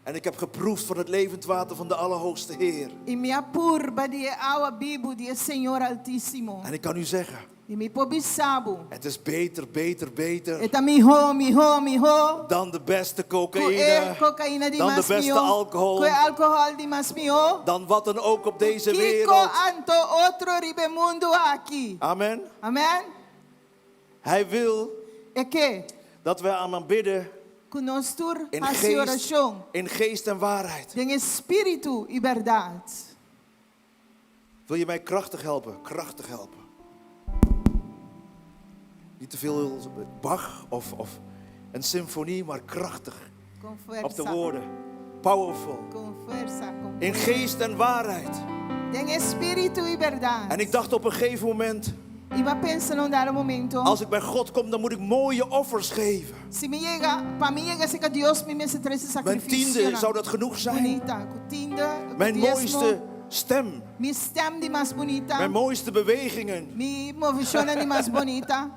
En ik heb geproefd van het levend water van de Allerhoogste Heer. E minha purba de água vivo de Senhor Altíssimo. En ik kan u zeggen, E me pobisabo. Het is beter, beter, beter Eta miho. dan de beste Ko cocaïne, cocaïna di dan de mas beste mio. alcohol, Ko alcohol di mas mio. dan wat dan ook op deze Kiko wereld. anto otro ribe mundo aqui. Amen. Amen? Hij wil É que dat wij aan hem bidden conostur in a geest, oração. in geest en waarheid. Tem espírito e verdade. Wil je mij krachtig helpen? Krachtig helpen. Niet te veel Bach of een symfonie, maar krachtig. Com Op de força. woorden. Powerful. Com força. Com In geest en waarheid. Tem espírito e verdade. En ik dacht op een gegeven moment, E vai pensando num dado momento. als ik bij God kom, dan moet ik mooie offers geven. Se me chega, para mim chega se que Deus me messe três Mijn sacrifícios. tiende, zou dat genoeg zijn? Bonita, com tiende, com Mijn diezmo. mooiste stem. Mi stem de mais bonita. Mijn mooiste bewegingen. Mi moviciona de mais bonita.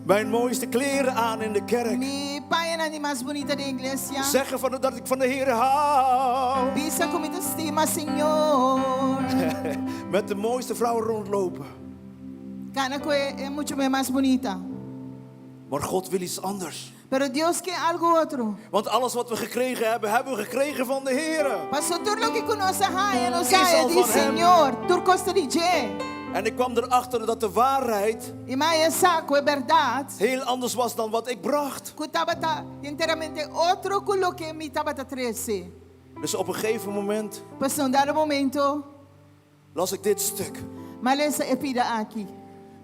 Mijn mooiste kleren aan in de kerk. Mi paena de mais bonita de igreja. Zeggen van dat ik van de Heer hou. Bisa com muita estima, Senhor. Met de mooiste vrouwen rondlopen. Cana que é muito mais bonita. Maar God wil iets anders. Pero Deus quer algo outro. Want alles wat we gekregen hebben, hebben we gekregen van de Heer. Pastor, tudo o que conosco é, não Is sai al de van hem. Senhor. Tu gosta de je. En ik kwam erachter dat de waarheid E mais saco é verdade. heel anders was dan wat ik bracht. Que estava inteiramente outro que o que me estava a trazer. Dus op een gegeven moment Pastor, um dado momento, las ik dit stuk. mas essa é pida aqui.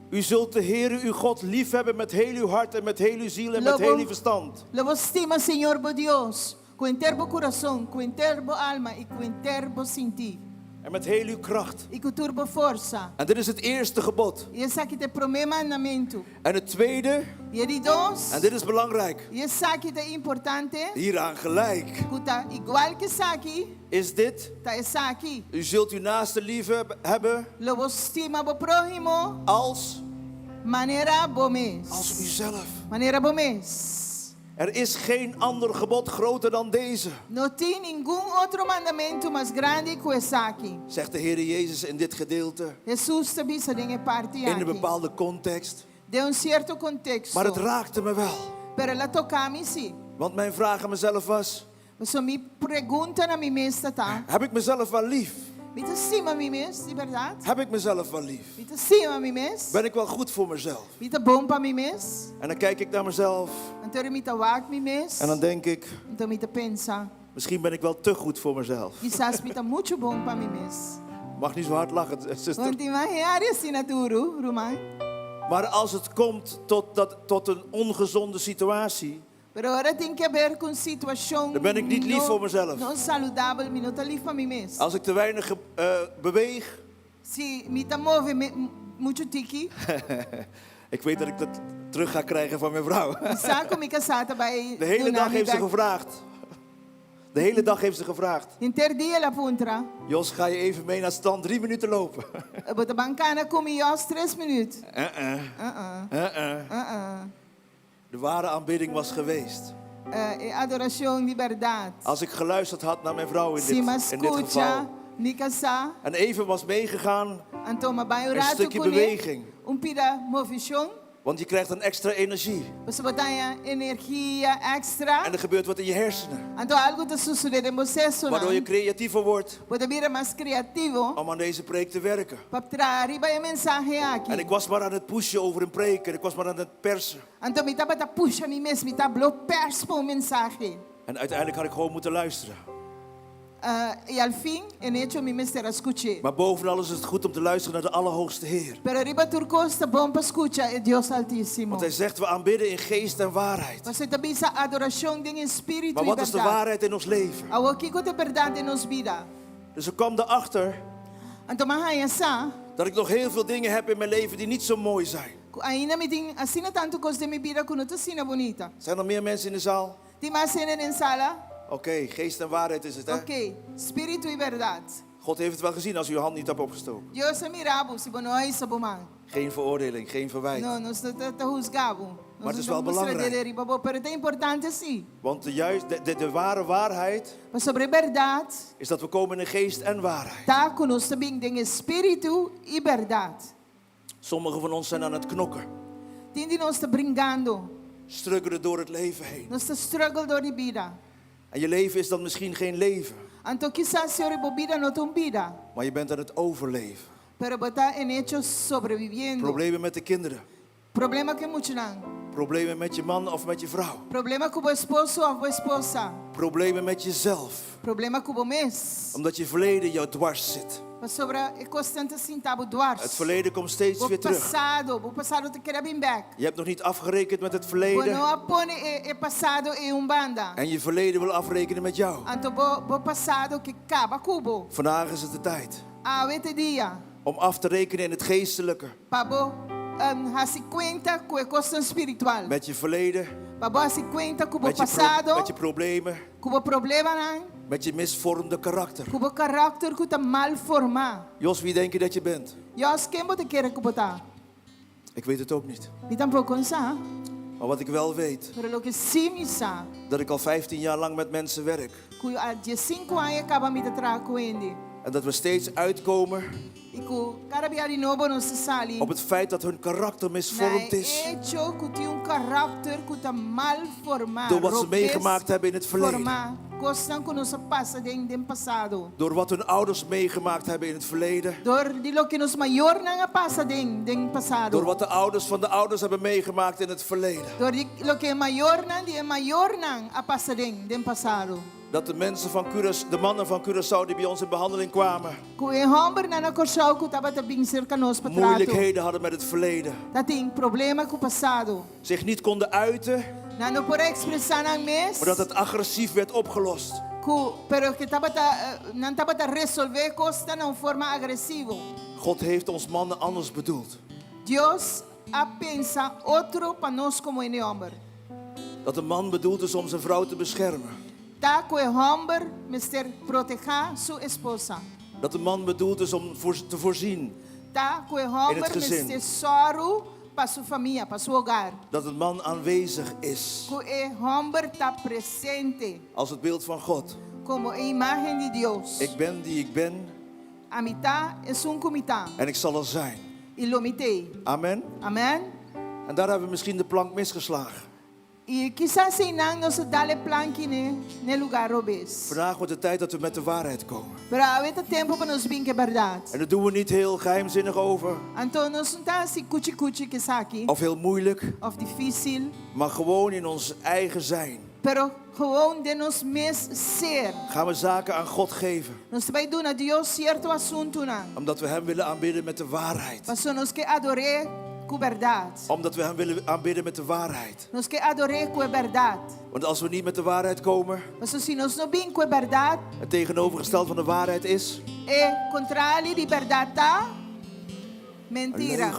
U zult de Heere uw God liefhebben met heel uw hart en met heel uw ziel en met heel uw verstand. Lobo estima, Senhor, por Deus, com inteiro coração, com inteiro alma e com inteiro sentir. En met heel uw kracht. E com turbo força. En dit is het eerste gebod. E esse aqui é o primeiro mandamento. En het tweede, E ele dois. en dit is belangrijk, E esse aqui é importante. hieraan gelijk, Que tá igual que esse aqui. is dit. Tá esse aqui. U zult uw naaste lief hebben Lobo estima o próximo. als Maneira bomes. uzelf. Maneira bomes. Er is geen ander gebod groter dan deze, Não tem nenhum outro mandamento mais grande que esse aqui. zegt de Heer Jezus in dit gedeelte, Jesus também se tem parte in een aqui. bepaalde context. De certo contexto. Maar het raakte me wel. Pero ela toca-me sim. Want mijn vraag aan mezelf was, Mas me pergunta na minha mesa, tá? heb ik mezelf wel lief? Me tá sim a minha mesa, de verdade? Heb ik mezelf wel lief? Me tá sim a minha mesa? Ben ik wel goed voor mezelf? Me tá bom para minha mesa? En dan kijk ik naar mezelf Então me tá wak minha mesa? en dan denk ik, Então me tá pensa, misschien ben ik wel te goed voor mezelf. quizás me tá muito bom para minha mesa. Mag niet zo hard lachen, zuster. Want die maar área assinatura, Román. Maar als het komt tot een ongezonde situatie, Pero agora tem que ver com situação. dan ben ik niet lief voor mezelf. Não saudável, me não tá lief para minha mesa. Als ik te weinig beweeg, Se me tá move muito tiki, ik weet dat ik dat terug ga krijgen van mijn vrouw. saco me casata bij. De hele dag heeft ze gevraagd. De hele dag heeft ze gevraagd. Inter dia la puntra. Jos, ga je even mee naar het strand 3 minuten lopen? Bota bancana com Jos 3 minutos. De ware aanbidding was geweest. Adoração de verdade. Als ik geluisterd had naar mijn vrouw in Se me dit geval. escuta, me casar, En even was meegegaan, então me vai een orar stukje com beweging. pida movição. Want je krijgt dan extra energie. Você botar energia extra. En er gebeurt wat in je hersenen. Então algo te sucede em você, Waardoor je creatiever wordt pode vir mais criativo. om aan deze preek te werken. Para trazer arriba a mensagem aqui. En ik was maar aan het pushen over een preek. En ik was maar aan het persen. Então me estava a puxa me mesmo, me estava pers para mensagem. En uiteindelijk had ik gewoon moeten luisteren. E al fim, en hecho me mesmo era escutar. Maar bovenal is het goed om te luisteren naar de Allerhoogste Heer. Pero arriba turco está bom para escutar é Deus Altíssimo. Want hij zegt, we aanbidden in geest en waarheid. Você também essa adoração em espírito Maar e wat is de verdade. waarheid in ons leven? Ao aqui que é verdade em nos vida. Dus ik kwam erachter Então mas essa, dat ik nog heel veel dingen heb in mijn leven die niet zo mooi zijn. ainda me tem assim tanto coisa de minha vida que não está assim bonita. Zijn er meer mensen in de zaal? Tem mais cena em sala? Oké, geest en waarheid is het, hè? Ok, espírito e verdade. God heeft het wel gezien als u uw hand niet hebt opgestoken. Deus é mirabo, se não é isso, man. Geen veroordeling, geen verwijt. Não, nós estamos juzgado. Maar het is wel belangrijk. Pero é importante sim. Want de ware waarheid Mas sobre verdade, is dat we komen in geest en waarheid. tá conosco também em espírito e verdade. Sommigen van ons zijn aan het knokken. Tem de nós está brincando. Struggelen door het leven heen. Nós está struggle door die vida. En je leven is dan misschien geen leven. Então quizás senhor bobida não tem vida. Maar je bent aan het overleven. Pero está en hechos sobreviviendo. Problemen met de kinderen. Problema que mucho não. Problemen met je man of met je vrouw. Problema com o esposo ou a esposa. Problemen met jezelf. Problema com o mês. Omdat je verleden jou dwars zit. Sobre é constante assim tabo dwars. Het verleden komt steeds weer terug. O passado te quer bem back. Je hebt nog niet afgerekend met het O verleden. não apone é passado é banda. En je verleden wil afrekenen met jou. Então bo passado que acaba cubo. Vandaag is het de tijd Wete dia. om af te rekenen in het geestelijke. Pabo hasi cuenta com a questão espiritual. Met je verleden. Pabo hasi cuenta com o Met passado. je problemen. Com o problema não. Met je misvormde karakter. Com o caráter que tá mal formado. Jos, wie denk je dat je bent? Jos, quem você quer que botar? Ik weet het ook niet. Niet tampouco sa. Maar wat ik wel weet, Pero lo que sim me sa. dat ik al 15 jaar lang met mensen werk. Que há 5 anos acaba me tratar com ele. En dat we steeds uitkomen E que cada vez de novo não se sali. op het feit dat hun karakter misvormd is. Hecho que tem caráter que tá mal formado. Door wat ze meegemaakt hebben in het verleden. Formar. Coisas que nos passa do passado. Door wat hun ouders meegemaakt hebben in het verleden. Door de lo que nos maior não passa do passado. Door wat de ouders van de ouders hebben meegemaakt in het verleden. Door lo que maior não a passa do passado. Dat de mensen van Curaçao, de mannen van Curaçao die bij ons in behandeling kwamen, Que o homem na Curaçao que estava bem cerca nos para trato. moeilijkheden hadden met het verleden. Dat tem problema com o passado. Zich niet konden uiten, Não pode expressar na mês. maar dat het agressief werd opgelost. Pero que não estava a resolver coisas de forma agressiva. God heeft ons mannen anders bedoeld. Deus a pensa outro para nós como ele homem. Dat een man bedoeld is om zijn vrouw te beschermen. Tá com o homem mister proteger sua esposa. Dat een man bedoeld is om te voorzien. Tá com o homem mister sorro para sua família, para seu hogar. Dat een man aanwezig is. Que o homem está presente Als het beeld van God. como a imagem de Deus. Ik ben die ik ben. A mitad é comitá. En ik zal er zijn. E lo mitei. Amen. Amen. En daar hebben we misschien de plank misgeslagen. E quizás se não nos dá planque no lugar obes. Vandaag wordt het tijd dat we met de waarheid komen. Pero ahorita tempo para nos vir que verdade. En dat doen we niet heel geheimzinnig over. Então nós não tá assim cuchi que está aqui. Of heel moeilijk. Of difícil. Maar gewoon in ons eigen zijn. Pero gewoon de nos mes ser. Gaan we zaken aan God geven. Nós vai doen a Deus certo assunto não. Omdat we hem willen aanbidden met de waarheid. Mas nós que adorar com verdade. Omdat we hem willen aanbidden met de waarheid. Nós que adorar com verdade. Want als we niet met de waarheid komen. Mas se nós não bem com verdade. Het tegenovergestelde van de waarheid is. Contrário de verdade tá. Mentira.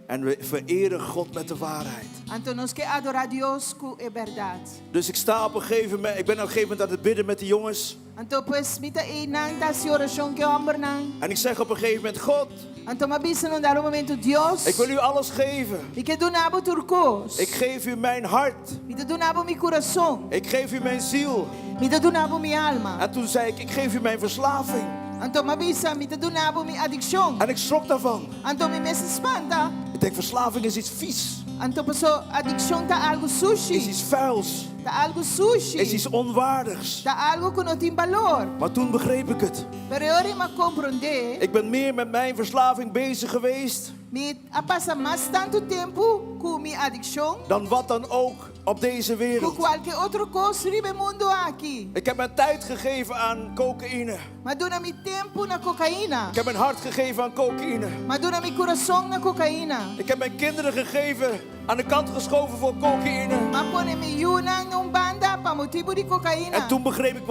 En we vereren God met de waarheid. Então nós que adorar Deus com verdade. Dus ik sta op een gegeven moment, ik ben op een gegeven moment aan het bidden met de jongens. Então pues mita nang ta si oração que homem nang. En ik zeg op een gegeven moment, God. Então mabisa num dado momento Deus. Ik wil u alles geven. E que do nabo turcos. Ik geef u mijn hart. Me do nabo mi coração. Ik geef u mijn ziel. Me do nabo mi alma. En toen zei ik geef u mijn verslaving. Então mabisa me do nabo mi adicção. En ik schrok daarvan. Então me mes espanta. Ik denk verslaving is iets vies. Então passou adicção tá algo sushi. Is iets vuils. Tá algo sushi. Is iets onwaardigs. Tá algo que não tem valor. Maar toen begreep ik het. Pero eu me compreender. Ik ben meer met mijn verslaving bezig geweest. Me passa mais tanto tempo com minha adicção. Dan wat dan ook op deze wereld. Com qualquer outra coisa no mundo aqui. Ik heb mijn tijd gegeven aan cocaïne. Mas dona mi tempo na cocaína. Ik heb mijn hart gegeven aan cocaïne. Mas dona mi coração na cocaína. Ik heb mijn kinderen gegeven, aan de kant geschoven voor cocaïne. Mas pone mi yuna num banda pa motivo de cocaína. En toen begreep ik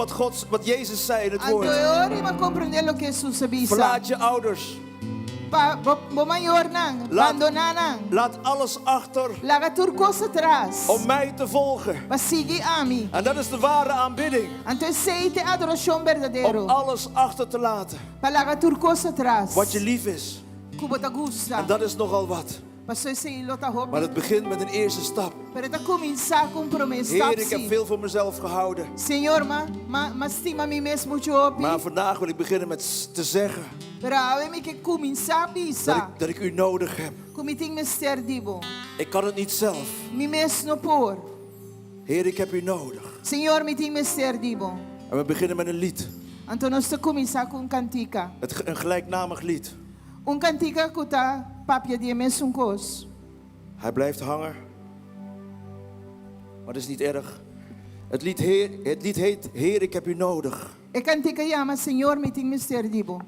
wat Jezus zei in het woord. Então eu me compreender lo que Jesus avisa. Verlaat je ouders. Bo maior nang, abandonar nang. Laat alles achter. Laga turcos atrás. Om mij te volgen. Mas sigue a mim. En dat is de ware aanbidding. Então aceite a adoração verdadeiro. Om alles achter te laten. Pa laga turcos atrás. Wat je lief is. Kubo ta gusta. En dat is nogal wat. Pastor Seilo taho. Maar het begint met een eerste stap. Pero ta comienza com promessa. Heer, ik heb veel van mezelf gehouden. Senhor, ma stima mi mesmo job. Maar vandaag wil ik beginnen met te zeggen Pero ave mi que comienza bisa. dat ik u nodig heb. Comiting mister dibo. Ik kan het niet zelf. Mi mes no por. Heer, ik heb u nodig. Senhor, mi ting mister dibo. En we beginnen met een lied. Antonos te comienza com cantica. Een gelijknamig lied. Cantica kuta papia die mes kos. Hij blijft hangen. Maar dat is niet erg. Het lied heet Heer, ik heb u nodig. E cantica llama Senhor, mi ting mister dibo.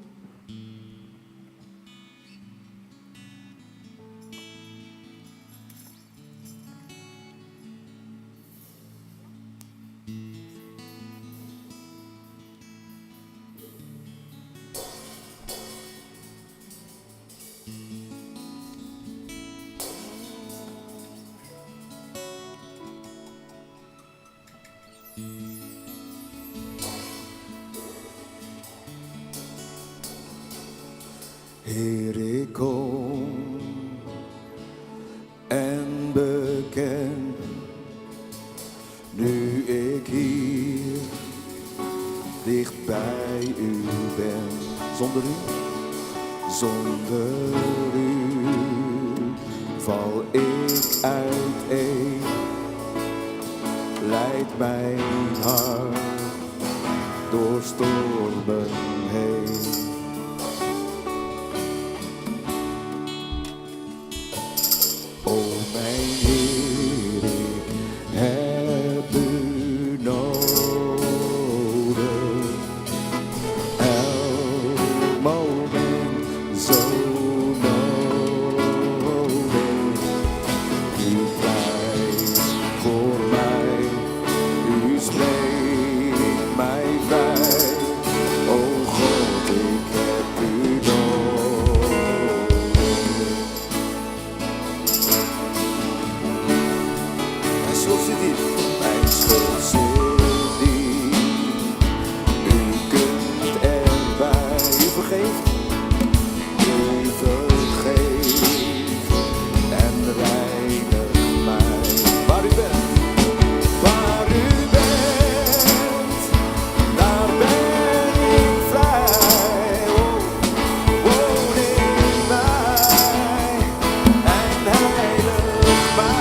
Heer, ik kom en beken, nu ik hier dicht bij u ben. Zonder u val ik uiteen, leidt mijn hart door stormen heen. O mijn Heer, ik heb u nodig. Elk moment zo nodig. U pleit voor mij, u spreekt mij vrij. O God, ik heb u nodig. Schuld zit hier, mijn schuld zit hier. U kunt erbij, u vergeeft en reinigt mij. Waar u bent, daar ben ik vrij. Woon in mij en heilig mij.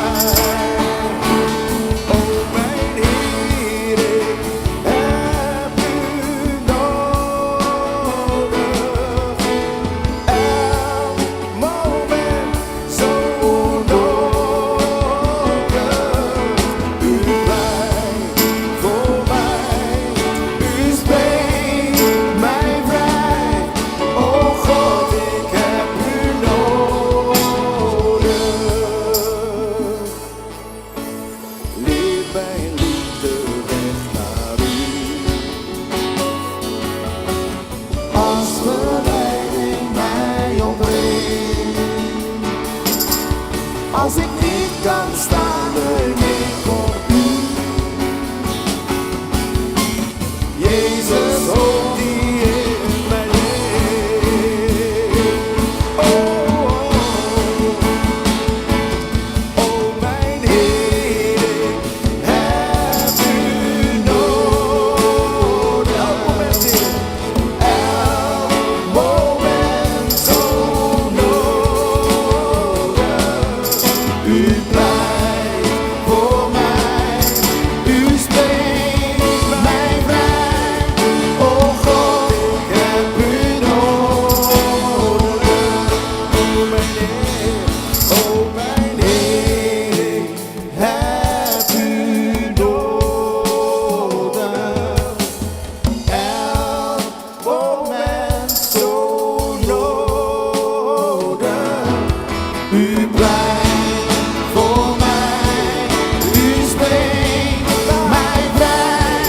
Als ik niet kan staan, neem ik op u. Jezus, hoop die in mij leeft. Oh, mijn Heer, ik heb u nodig. Elk moment, Heer, elk moment zo nodig. U pleit voor mij, u spreekt mij vrij. O God, ik heb u nodig. O mijn Heer, ik heb u nodig. Elk moment zo nodig. U pleit voor mij, u spreekt mij vrij.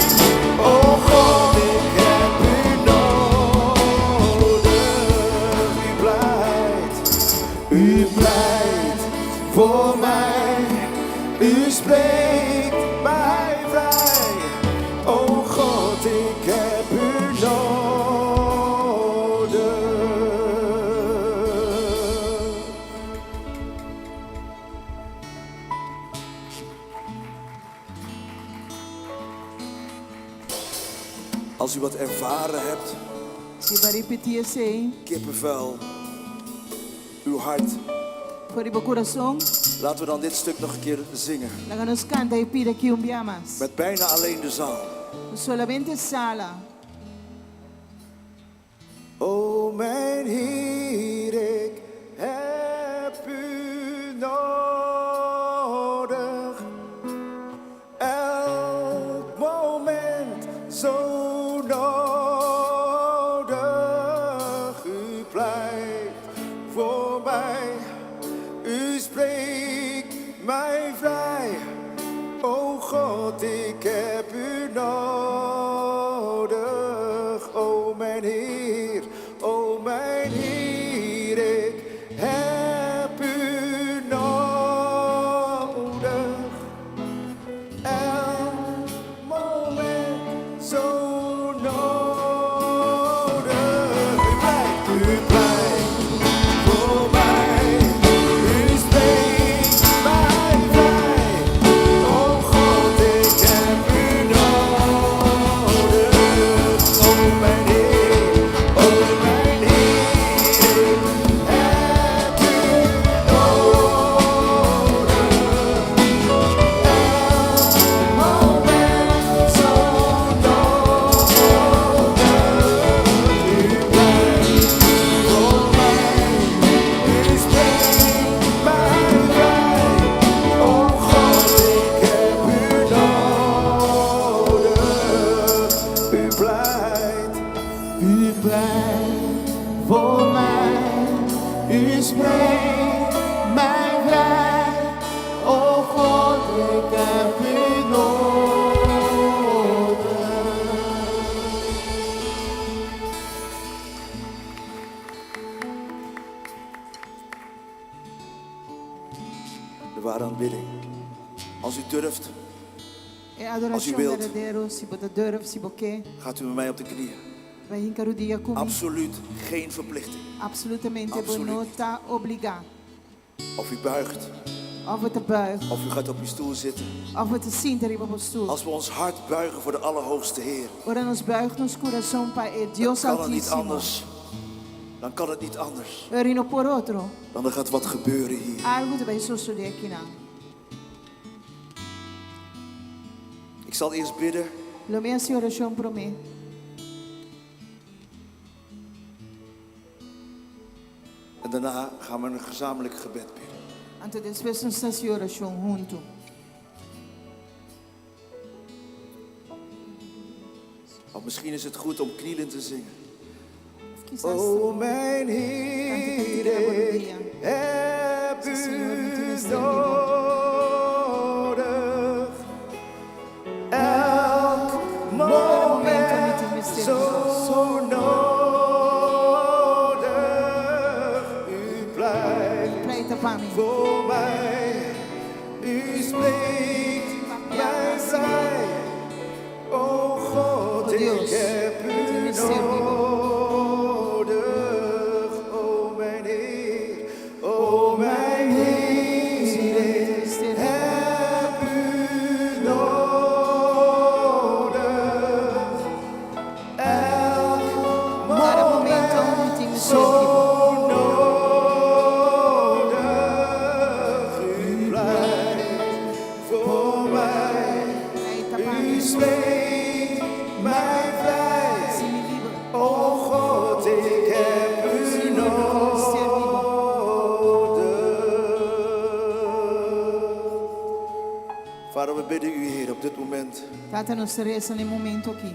O God, ik heb u nodig. U pleit voor mij, u spreekt mij vrij. O God, ik heb u nodig. Als u wat ervaren hebt, Se vai repetir assim, kippenvel, uw hart. for o coração, Laten we dan dit stuk nog een keer zingen. lá nos canta e pide que mais. Met bijna alleen de zaal. Solamente sala. O mijn Heer, ik heb u nodig. Elk moment zo nodig. U blijft voor mij. U spreekt mij vrij. O God, ik heb u nodig. O mijn Heer, o mijn Heer, ik heb u nodig. Elk moment zo nodig. U blijft voor mij. U spreekt mij vrij. O God, ik heb u nodig. O mijn Heer, o mijn Heer, ik heb u nodig. Elk moment zo nodig. U blijft voor mij. U spreekt mij vrij. O God, ik heb u nodig. U blijft voor mij. U spreekt mij vrij. O God, ik heb u nodig. de ware aanbidding. Als u durft, É a adoração wilt. verdadeira, se você durf, se você quer, gaat u met mij op de knieën. vai rincar o dia comigo. Absoluut geen verplichting. Absolutamente, Absoluut. você não está obrigado. Of u buigt, Of você buigt, of u gaat op uw stoel zitten. of você senta aí para o stoel. Als we ons hart buigen voor de Allerhoogste Heer, Ora nos buigt nos coração para dan Deus kan het niet Altíssimo. anders. Dan kan het niet anders. Orino por outro, Dan er gaat wat gebeuren hier. algo vai suceder aqui não. Ik zal eerst bidden Lo minha oração para mim. en daarna gaan we een gezamenlijk gebed bidden. Antes depois nós essa oração junto. Want misschien is het goed om knielend te zingen. Quizás O mijn Heer, ik heb u nodig. Elk moment zo nodig. U blijft pleita para mim. voor mij. U spreekt mij vrij. O God, ik heb u nodig. O mijn Heer, o mijn Heer, ik heb u nodig. Elk Cada momento onde moment tem zo nodig. U blijft voor mij. pleita para U mim. spreekt mij vrij. Se me livra. O God, ik heb u nodig. Vader, we bidden u, Heer, op dit moment. Tata nos resta no momento aqui.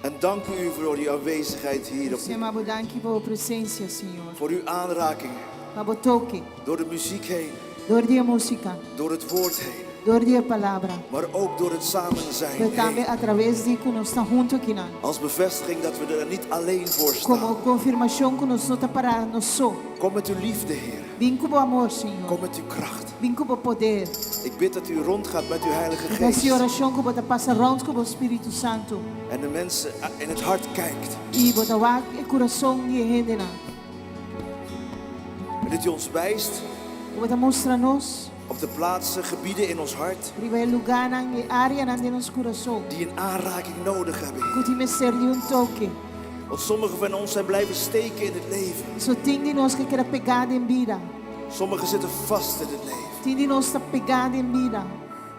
En danken u voor uw aanwezigheid hier. Senhor, eu danke por a presença, Senhor. Voor uw aanrakingen. Para o toque, Door de muziek heen. door die música, Door het woord heen. door die palavra. Maar ook door het samen zijn Mas também heen. através de que nós estamos juntos aqui, não. Als bevestiging dat we er niet alleen voor Como staan. confirmação que nós não está para nós só. Kom met uw liefde, Heer. Vim com o amor, Senhor. Kom met uw kracht. Vim com o poder. Ik bid dat u rondgaat met uw Heilige Nessa Geest. oração que você passa rond com o Espírito Santo. En de mensen in het hart kijkt. E você vai o coração de gente, não. En dat u ons wijst Você mostra a nós op de plaatsen, gebieden in ons hart Riba lugar ng area ng nos coração. die een aanraking nodig hebben. Kuti misteryo un toque. Want sommigen van ons zijn blijven steken in het leven. So tingin nos que queda pegada em vida. Sommigen zitten vast in het leven. Tingin nos está pegada em vida.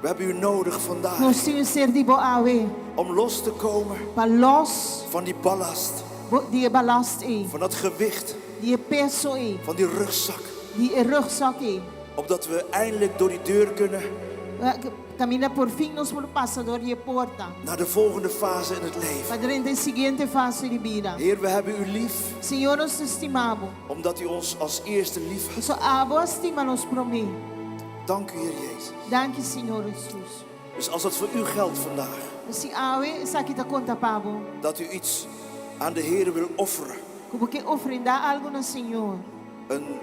We hebben u nodig vandaag Nós temos ser de boawe. om los te komen Pa los van die ballast, die balast e. van dat gewicht, Die peso e. van die rugzak. Die rugzak e. Opdat we eindelijk door die deur kunnen Camina por fim nos por passador e porta. naar de volgende fase in het leven. Padre in de seguinte fase de vida. Heer, we hebben u lief Senhor nos estimamos. omdat u ons als eerste lief had. So abo estima nos por mim. Dank u, Heer Jezus. Dank je, Senhor Jesus. Dus als dat voor u geldt vandaag, Se awe sa kita conta pabo. dat u iets aan de Heer wil offeren. Como que ofrenda algo no Senhor.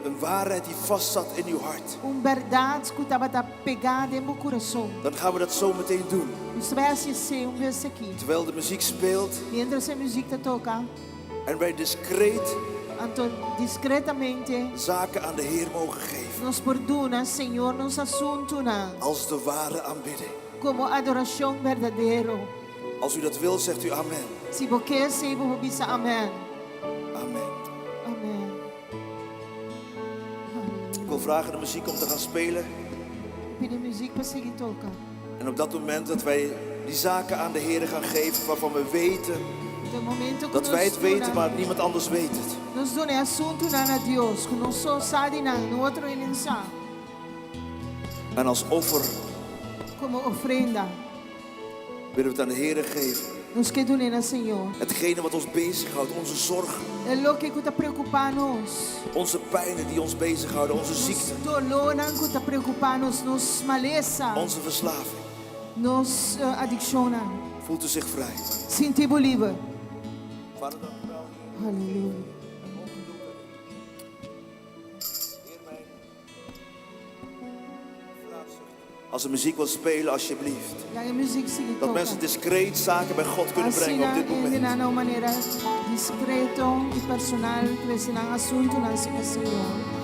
Een waarheid die vastzat in uw hart. Verdade que estava pegada em meu coração. Dan gaan we dat zo meteen doen. Você vai assistir vez aqui. Terwijl de muziek speelt Mientras a música toca, en wij discreet então discretamente zaken aan de Heer mogen geven. nos perdona, Senhor, nos assunto na Als de ware aanbidding. como adoração verdadeiro. Als u dat wil, zegt u amen. Se você quer, se você bisa amen. Amen. Amen. Ik wil vragen de muziek om te gaan spelen. Pedir muziek para seguir tocar. En op dat moment dat wij die zaken aan de Heer gaan geven waarvan we weten No momento que dat wij het weten, maar niemand anders weet het. nos dona assunto na Deus, que nós só sabe na no outro insa. En als offer Como ofrenda, willen we het aan de Heer geven. nos que dona Senhor. Hetgene wat ons bezighoudt, onze zorgen, É lo que está preocupando nos. onze pijnen die ons bezighouden, onze ziekte, Dolor que está preocupando nos maleza, onze verslaving. nos adicção. Voelt u zich vrij? Sentir livre. Vader, dank u wel. Aleluia. Als de muziek wil spelen, alsjeblieft. Ja, a música seguir Dat mensen discreet zaken bij God kunnen brengen op dit moment. de uma maneira discreto e personal, que vai ser um assunto na Senhor.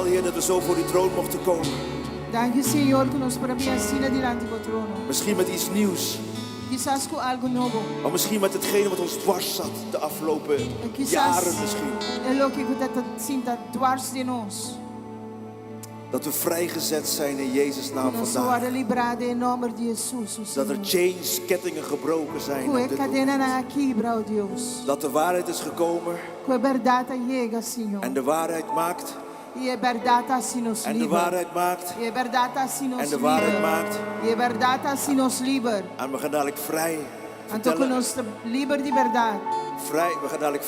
Heer, dat we zo voor die troon mochten komen. Dank je, Senhor, que nos podemos assim diante do trono. Misschien met iets nieuws. Quizás com algo novo. Maar misschien met hetgene wat ons dwars zat de afgelopen jaren misschien. É lo que está sinta dwars de nós. Dat we vrijgezet zijn in Jezus' naam Nós vandaag. somos liberados em nome de Jesus. Dat er chains, kettingen gebroken zijn. op Que dit cadena moment. na quebra, oh Deus. Dat de waarheid is gekomen. Que a verdade chega, Senhor. En de waarheid maakt Y es verdad así nos En de liber. waarheid maakt. Y es verdad así nos En de waarheid liber. maakt. Y es verdad así nos liber. En we gaan dadelijk vrij Anto vertellen. nos liber de verdad. We gaan dadelijk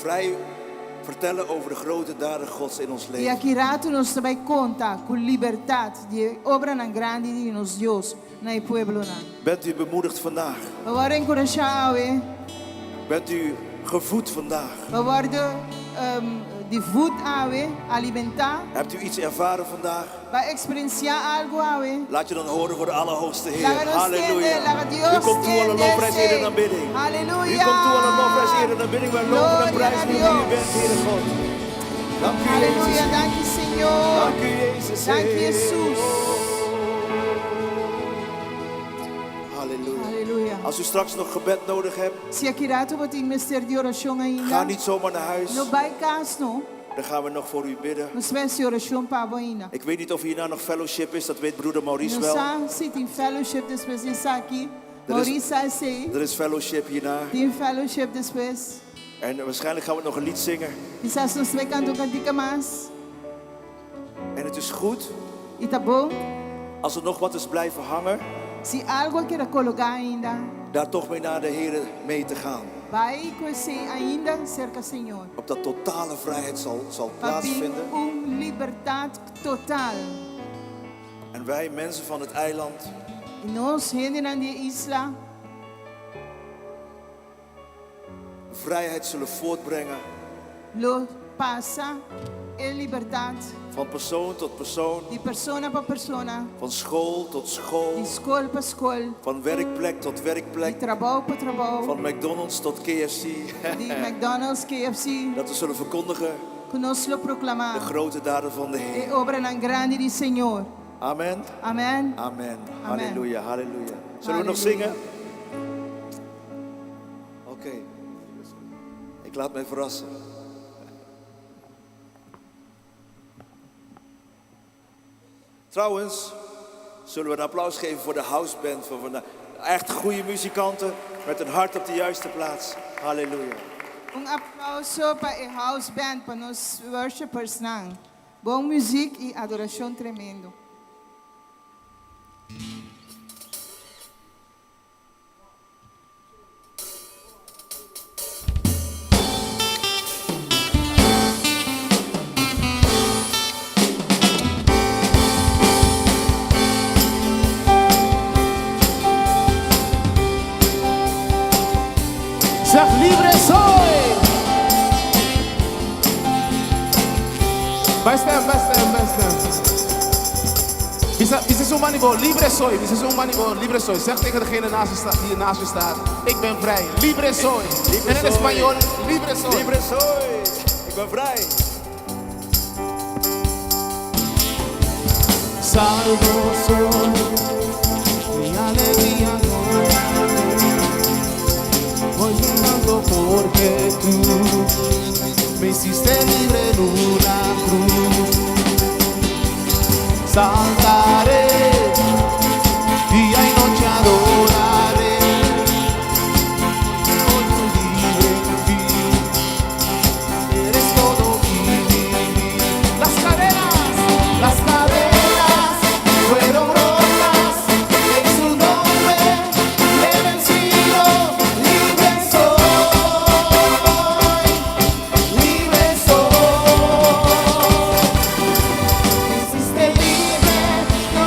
vrij vertellen over de grote daden Gods in ons Y leven. aquí rato nos vai conta con libertad de obra na grande de nos Dios na el pueblo na. Bent u bemoedigd vandaag? We worden encorajado, Bent u gevoed vandaag? we worden de voet alimentar. Hebt u iets ervaren vandaag? Va a experienciar algo, Laat je dan horen voor de Allerhoogste Heer. Laat ons tiende, Halleluja. laat Dios U komt toe aan een tiende, lofprijs, Heer, en sí. aanbidding. U Halleluja. komt toe aan een lofprijs, Heer, en aanbidding. Wij loven en Gloria prijzen a u wie Dios. u bent, Heer God. Dank u, Aleluya, Jezus. dank je Señor. Dank u, Jezus. Dank je, Jesús. Halleluja. Aleluya. Als u straks nog gebed nodig hebt, Si aqui rato wat ik mister de oração ga ainda. niet zomaar naar huis. No vai caso, no. Dan gaan we nog voor u bidden. Nos vence oração para ainda. Ik weet niet of hierna nog fellowship is, dat weet broeder Maurice Nos wel. sa sit in fellowship depois de estar aqui. Er is- Maurice sei. Er is fellowship hierna. Tem fellowship depois. En waarschijnlijk gaan we nog een lied zingen. Quizás nos vai cantar cantica mais. En het is goed E tá bom? als er nog wat is blijven hangen, Se algo queira colocar ainda, daar toch mee naar de Heer mee te gaan. vai conhecer ainda cerca Senhor. Op dat totale vrijheid zal Para plaatsvinden. liberdade total. En wij mensen van het eiland, E nós, gente na isla, vrijheid zullen voortbrengen. lo passa em liberdade Van persoon tot persoon, de persona para persona, van school tot de school, escola para escola, van werkplek tot de werkplek, trabalho para trabalho, van McDonald's tot KFC. de McDonald's, KFC, Dat we zullen verkondigen que nós lo de proclamar. grote daden van de Heer. É obra na grande de Senhor. Amen. Amém. Amen. Amen. Halleluja, halleluja. Zullen we nog Halleluja. zingen? Oké. Ik laat mij verrassen. Trouwens, zullen we een applaus geven voor de houseband van vandaag. Echt goede muzikanten met een hart op de juiste plaats. Halleluja. Aplauso para a house band, para os worshipers. Boa música e adoração tremendo. Zeg libre soy. Vai stem. Wie is zo'n manibo? Libre soy. Wie is zo'n manibo? Libre soy. Zeg tegen degene die er naast je staat. Ik ben vrij. Libre soy. Libre En in soy. Espanol, libre soy. Libre soy. Ik ben vrij. Salvo soy. Mi alegría no. Voy llegando porque tú me hiciste libre en una cruz. Saltaré, día y noche adoraré. Soy muy libre en ti, eres todo mi vivir. Las cadenas fueron rotas, en su nombre he vencido. Libre soy, libre soy. Me hiciste libre, no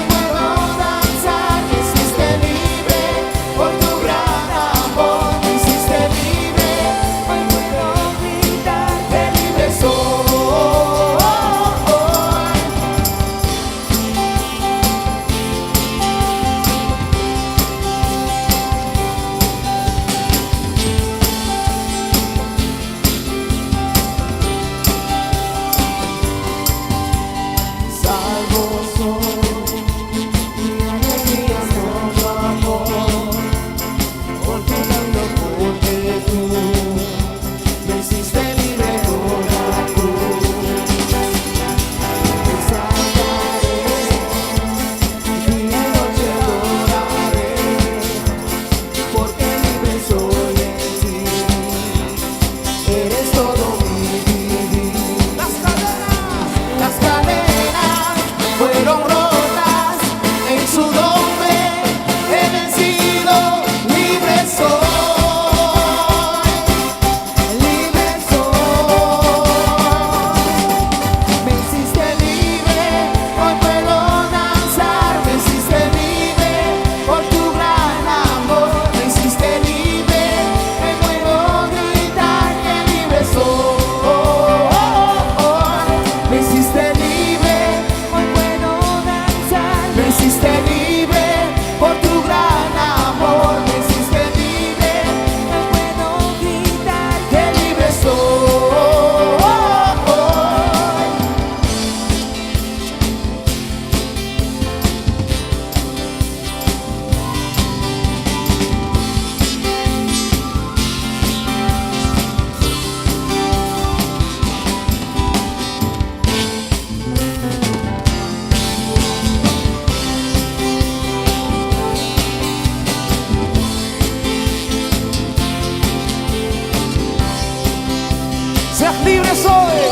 soy,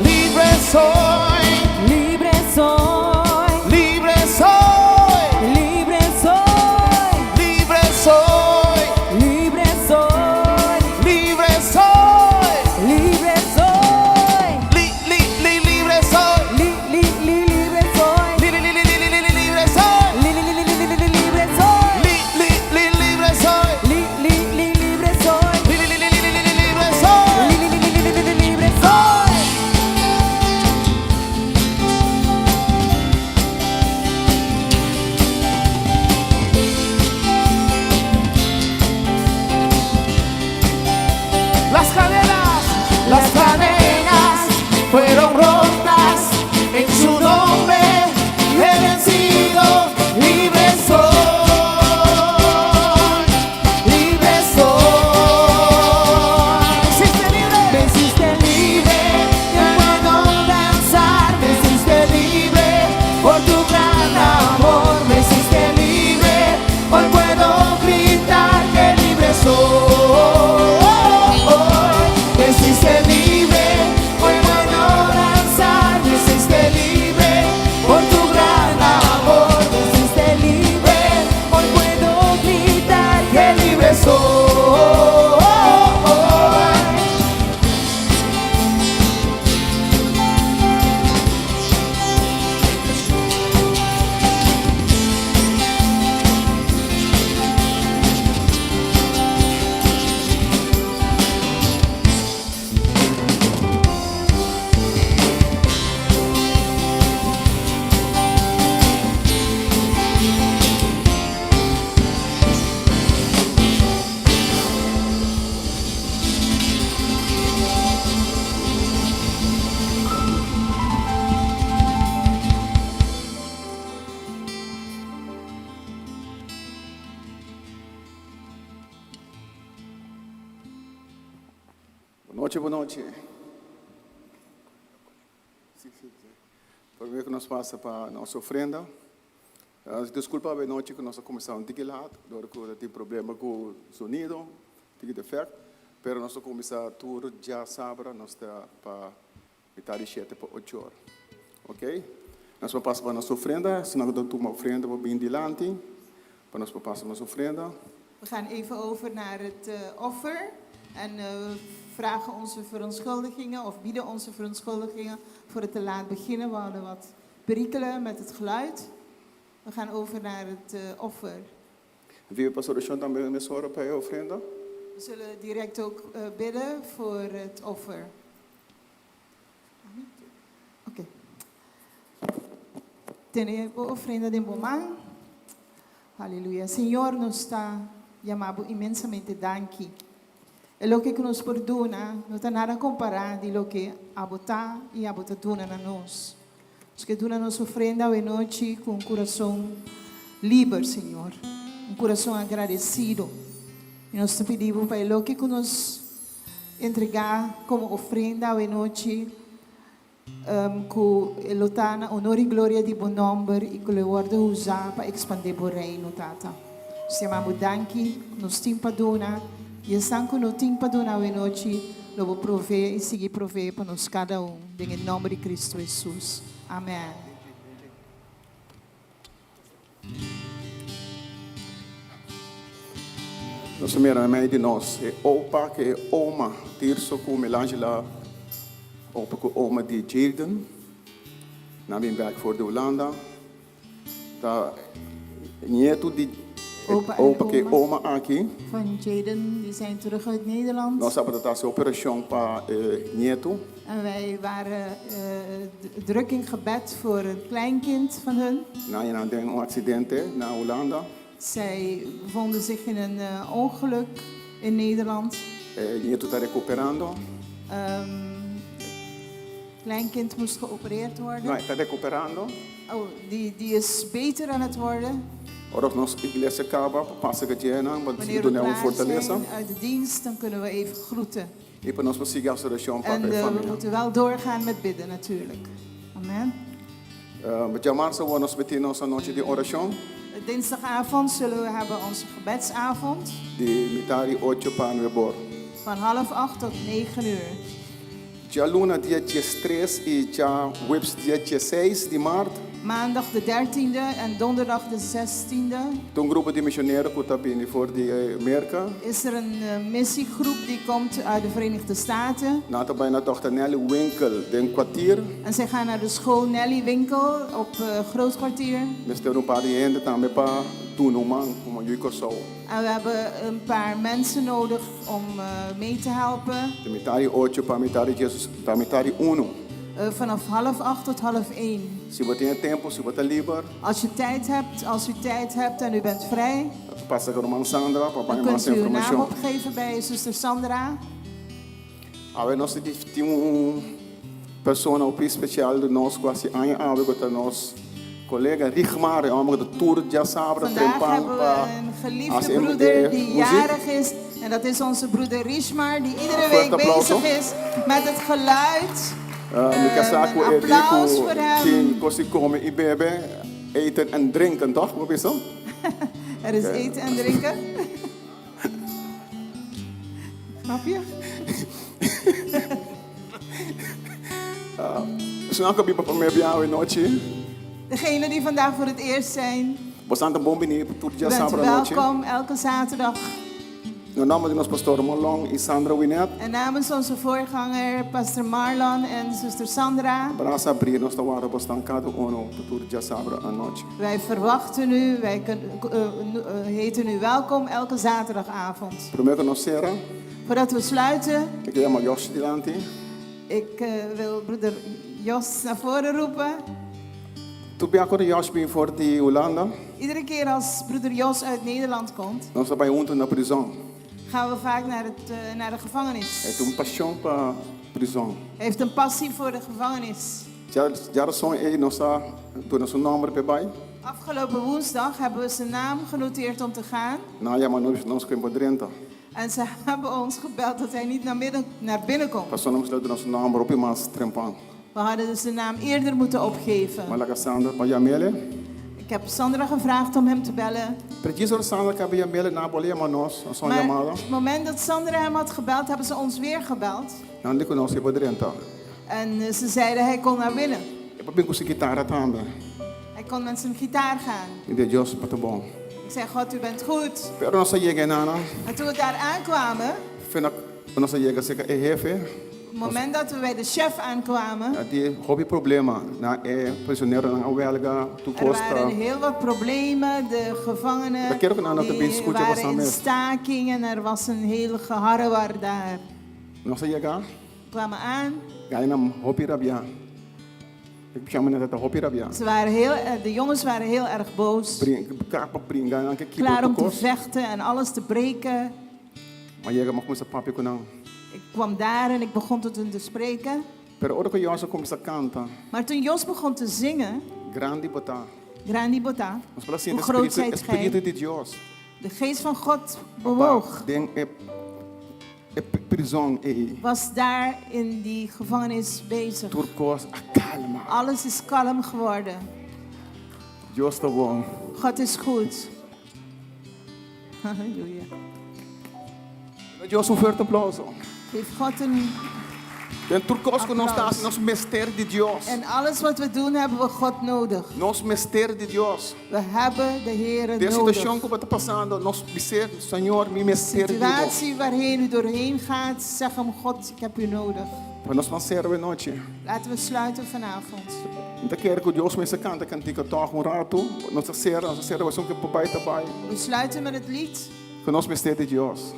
libre soy, libre soy, libre soy, libre soy, libre soy, libre soy, libre soy, libre soy, libre soy, libre soy, libre soy, libre soy, libre soy, libre soy, libre soy. libre soy. Las cadenas fueron rotas en su nombre, he vencido, libre soy, libre soy. Me hiciste libre, Yo puedo danzar, me hiciste libre por tu gran amor, me hiciste libre, hoy puedo gritar que libre soy. Me hiciste libre, hoy puedo danzar, me hiciste libre por tu gran amor, me hiciste libre, hoy puedo gritar que libre soy. Boa noite. Por que nós passa para a nossa ofrenda. Desculpa a noite que nós começamos a lado, porque tem problema com o sonido, tem defeito, mas nós começamos tudo já sábado, nós está para metade 7 para 8 horas. Ok? Nós vamos passar para a nossa ofrenda, se nós damos uma ofrenda, vamos bem dilante, para nós passar para a nossa ofrenda. We gaan even over naar het offer en vragen onze verontschuldigingen of bieden onze verontschuldigingen voor het te laat beginnen. We hadden wat perikelen met het geluid. We gaan over naar het offer. Viu, pastor Sean também me sora para a ofrenda? We zullen direct ook bidden voor het offer. Oké. Tenemos ofrenda de Bomán. Aleluia. Senhor, nos está llamando imensamente danke. E lo que nos perdona não tem nada a comparar de lo que abota e abota dona na nós. Os que dona nossa ofrenda hoje noite com um coração livre, Senhor. Um coração agradecido. E nós te pedimos para lo que nos entregar como ofrenda hoje noite, com lotana honor e glória de bom nome e que le worden usar para expandir o reino, Tata. Nos chamamos danke, nos timpadona. E estão com o tempo do hoje noite, eu vou prover e seguir prover para nós cada em nome de Cristo Jesus. Amém. Nossa primeira mãe de nós é opa que é oma, tirso com melange lá, opa com oma de Jaden, na minha back voor de Holanda, tá nieto de opa que oma aqui. Van Jaden, die zijn terug uit Nederland. Nós sabemos dat operação para nieto. En wij waren druk in gebed voor een kleinkind van hun. Na een accidente na Holanda. Zij bevonden zich in een ongeluk in Nederland. Nieto está recuperando. Kleinkind moest geopereerd worden. Não, está recuperando. Oh, die is beter aan het worden. Ora, nossa igreja acaba, passa que dia não, mas Wanneer tudo we é uma klaar fortaleza. zijn uit de dienst, dan kunnen we even groeten. E para nós conseguir a oração para En a we família. moeten wel doorgaan met bidden natuurlijk. Amen. Mas jamais vamos nos meter nossa noite de oração. Dinsdagavond zullen we hebben onze gebedsavond. De metade 8 para 9 horas. Van 7:30 tot 9 uur. Já luna dia 13 e já webs dia 16 de maart. Maandag de 13e en donderdag de 16e Een groep de missionairen die binnen voor de Amerika. is er een missiegroep die komt uit de Verenigde Staten. Na te bijna dochter Nelly Winkel, den kwartier. En zij gaan naar de school Nelly Winkel op Grootkwartier. We stellen een paar dingen aan met pa doen om een juiko zo. En we hebben een paar mensen nodig om mee te helpen. De mitari 8, pa mitari Jesus, pa mitari 1. Vanaf 7:30 tot 13:30. Se você tem tempo, se você liever, Als u tijd hebt en u bent vrij, passa com a Sandra para dan mais kunt u uw naam informação. opgeven bij zuster Sandra. Agora nós temos pessoa op speciaal de nós quase aan com nós colega Rigmar, homem do tour de Sabra, Vandaag hebben we een geliefde broeder die jarig is. En dat is onze broeder Richmar, die iedere week bezig is met het geluid. Een applaus voor hem. Quem consegue comer e beber, eten en drinken, toch? Wat is dat? Er is eten en drinken. Grapje? Senão que a Bíblia para me enviar noite. Degenen die vandaag voor het eerst zijn, Você anda bom bem tour de u bent Sabra noite. welkom elke zaterdag. No nome de nosso pastor Molong e Sandra Winet. En namens onze voorganger, pastor Marlon en zuster Sandra, Abraço abrir, nós estamos bastante cada um tour de Sabra à noite. wij verwachten u, heten u welkom elke zaterdagavond. Primeiro que nós será, Voordat we sluiten, ik chamo Jos Dilante. ik wil broeder Jos naar voren roepen. Tu bem agora Jos bem voor de Holanda. Iedere keer als broeder Jos uit Nederland komt, Nós estamos juntos na prisão. gaan we vaak naar de gevangenis. É uma paixão para prisão. Hij heeft een passie voor de gevangenis. Já são aí nossa do nosso nome bij. Afgelopen woensdag hebben we zijn naam genoteerd om te gaan. Na ja maar nós com podrenta. En ze hebben ons gebeld dat hij niet naar binnen komt. Passamos lá do nosso nome op mais trempan. We hadden dus de naam eerder moeten opgeven. Maar lá Sandra para Jamele. Ik heb Sandra gevraagd om hem te bellen. Preciso Sandra que Jamele na bolia maar nós, só Maar chamada. op het moment dat Sandra hem had gebeld, hebben ze ons weer gebeld. Não digo nós com podrenta. En ze zeiden hij kon naar binnen. Eu para bem com guitarra também. Hij kon met zijn gitaar gaan. E de Jos para bom. Ik zei, God, u bent goed. Pero nossa chega nana. En toen we daar aankwamen, Fena nossa chega seca é jefe. op het moment dat we bij de chef aankwamen, Die hobby problema na prisioneiro na huelga tu er waren costa. heel wat problemen. De gevangenen Dat kerk nou dat de die mensen goed waren was in aan staking en er was een heel geharrewar daar. Nossa chega, We kwamen aan. ga je naar hobby rabia. Ik chamo net dat hobby rabia. De jongens waren heel erg boos. Kapa bringa dan que Klaar om te kos. vechten en alles te breken. Maar je mag met papi kunang. Ik kwam daar en ik begon tot hen te spreken. Pero ora que Jos começa a cantar, Maar toen Jos begon te zingen, grande botar. Grandi Bota, Nós fala assim, hoe groot zijt espírito gij? de Deus. De geest van God bewoog. Den é prisão e Was daar in die gevangenis bezig. turcos a calma. Alles is kalm geworden. Deus está bom. God is goed. Halleluja. Deus um forte aplauso. Geef God een... Den turcos que nós Applaus. está, nosso mistério de Deus. En alles wat we doen, hebben we God nodig. Nosso mistério de Deus. We hebben de Heer Dessa nodig. situação que está passando, nosso mistério, Senhor, me mistério de Deus. Situatie waarheen u doorheen gaat, zeg hem God, ik heb u nodig. Para nós serve noite. Laten we sluiten vanavond. Então quero que Deus me canta cantica toca rato. Nossa serva vai ser que papai tabai. We sluiten met het lied Que nosso mistério de Deus.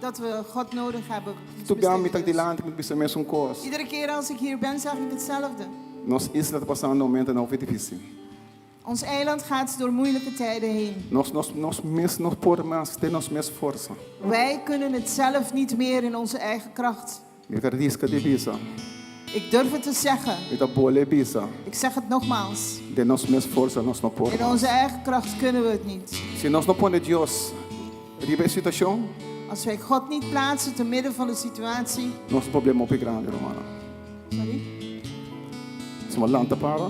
dat we God nodig hebben. Tu bem me tá de lante met bisa mesmo coisa. Iedere keer als ik hier ben, zeg ik hetzelfde. Nossa isla está passando um momento não difícil. Ons eiland gaat door moeilijke tijden heen. Nós por mais ter nós mes força. Wij kunnen het zelf niet meer in onze eigen kracht. Me risca de bisa. Ik durf het te zeggen. Me tá boa bisa. Ik zeg het nogmaals. De nós mes força nós não por. In onze eigen kracht kunnen we het niet. Se nós não põe Deus riba situação, Als wij God niet plaatsen te midden van de situatie. nosso problema é grande, Romana. Sorry? Se uma lanta para,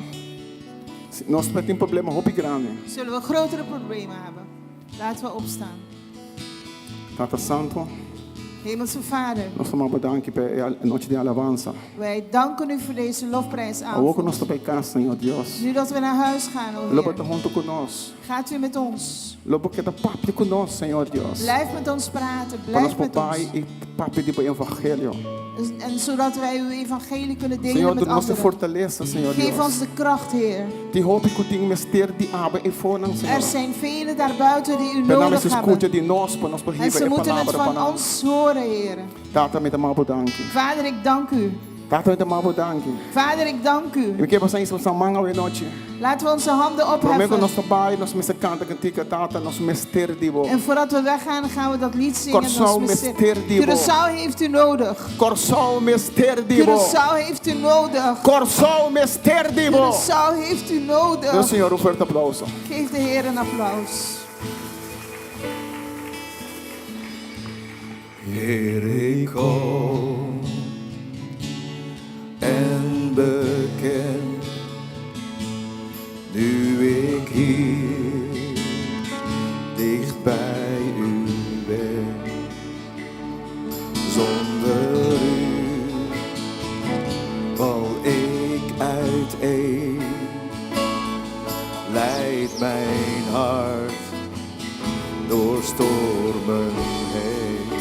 nós temos um problema muito grande. Zullen we grotere problemen hebben. Laten we opstaan. Tata Santo, Hemelse Vader, nós estamos bedanken bij a noite de alabanza. wij danken u voor deze Ook nós lofprijsavond. estamos bij casa, Senhor Deus. Nu dat we naar huis gaan, o Loba Heer, tá junto conosco. gaat u met ons. Loba que tá papo conosco, Senhor Deus. Blijf met ons praten, Para nós blijf met ons. papai e papo de evangelho. En zodat wij uw evangelie kunnen delen Senhor, met tu nossa anderen. fortaleza, Senhor Geef ons Deus. de kracht, Heer. Die hoop ik u mistério de aba e foram, Er Senhor. zijn velen daarbuiten die u Perdão, nodig esse escute hebben. de nós, para nós En poder ze a moeten het palavra van para ons horen, Heer. Tata, me dá mal bedanken. Vader, ik dank u. Tata, me dá mal bedanken. Vader, ik dank u. Eu quero passar isso para manga hoje noite. Laten we onze handen Prometo opheffen. nosso pai, nós me canta cantica, Tata, nós mistério de bo. En voordat we weggaan, gaan we dat lied zingen. Curaçao Mister Dibo. Curaçao heeft u nodig. Corsol mistério de bo. Curaçao heeft u nodig. Corsol mistério de bo. Curaçao heeft u nodig. Meu Senhor, um forte aplauso. Geef de Heer een applaus. Heer, ik kom en beken, nu ik hier dicht bij u ben. Zonder u val ik uiteen, leidt mijn hart door stormen heen.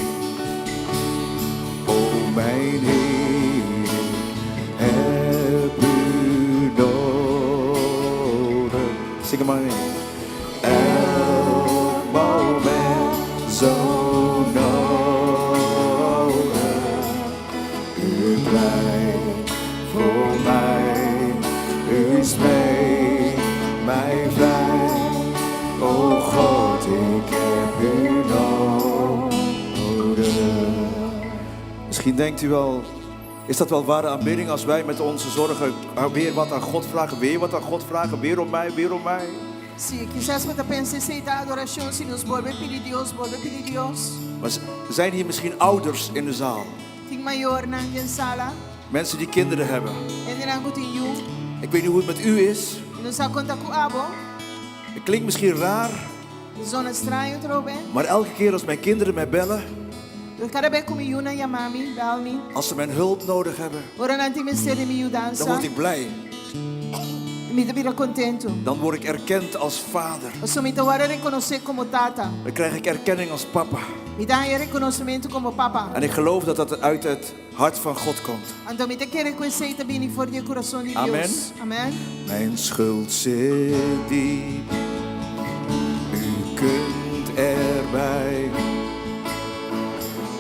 O mijn Heer, heb u nodig. Zing hem maar in. Elk moment zo nodig. U blijft voor mij, u spreekt mij vrij. O God, ik heb u nodig. Misschien denkt u wel, is dat wel ware aanbidding als wij met onze zorgen weer wat aan God vragen, weer wat aan God vragen, weer om mij, weer om mij. Sim, quizás você pense se da adoração, se nos volver pedir Deus, Maar zijn hier misschien ouders in de zaal? Ting maior na sala, Mensen die kinderen hebben. en dan goed in you. Ik weet niet hoe het met u is. E não sabe contar com abo. Het klinkt misschien raar, Zona estranho trobe. maar elke keer als mijn kinderen mij bellen, Eu quero ver como you na yamami, balmi. als ze mijn hulp nodig hebben, Ora nanti me sede mi dan dança. word ik blij. Me te vira contento. Dan word ik erkend als vader. Eu sou me tawara reconhecer como tata. Dan krijg ik erkenning als papa. Me dá reconhecimento como papa. En ik geloof dat dat uit het hart van God komt. Então me te quer reconhecer também voor je coração de Amen. Deus. Amen. Mijn schuld zit diep, u kunt erbij.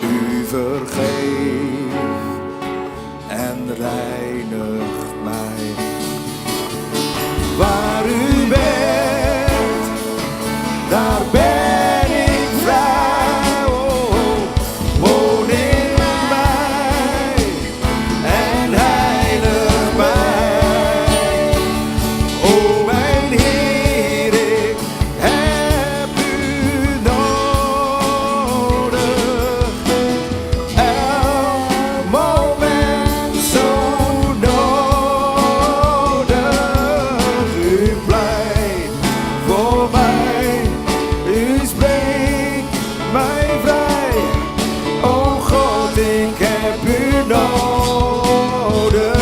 U vergeeft en reinigt mij. Waar u bent, daar ben ik vrij. Oh, woon in mij en heilig mij. O mijn Heer, ik heb u nodig. Elk moment zo nodig. U blijft voor mij, u spreekt mij vrij. O God, ik heb u nodig.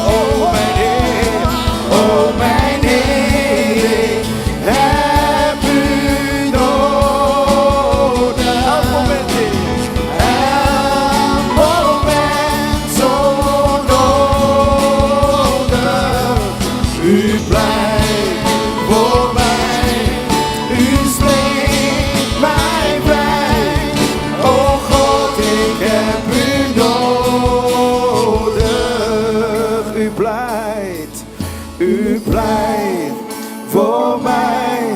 O mijn Heer, o mijn Heer, ik heb u nodig. Elk moment, Heer. Elk moment zo nodig. U blijft voor mij, u spreekt mij vrij. O God, ik heb u nodig. U pleit voor mij,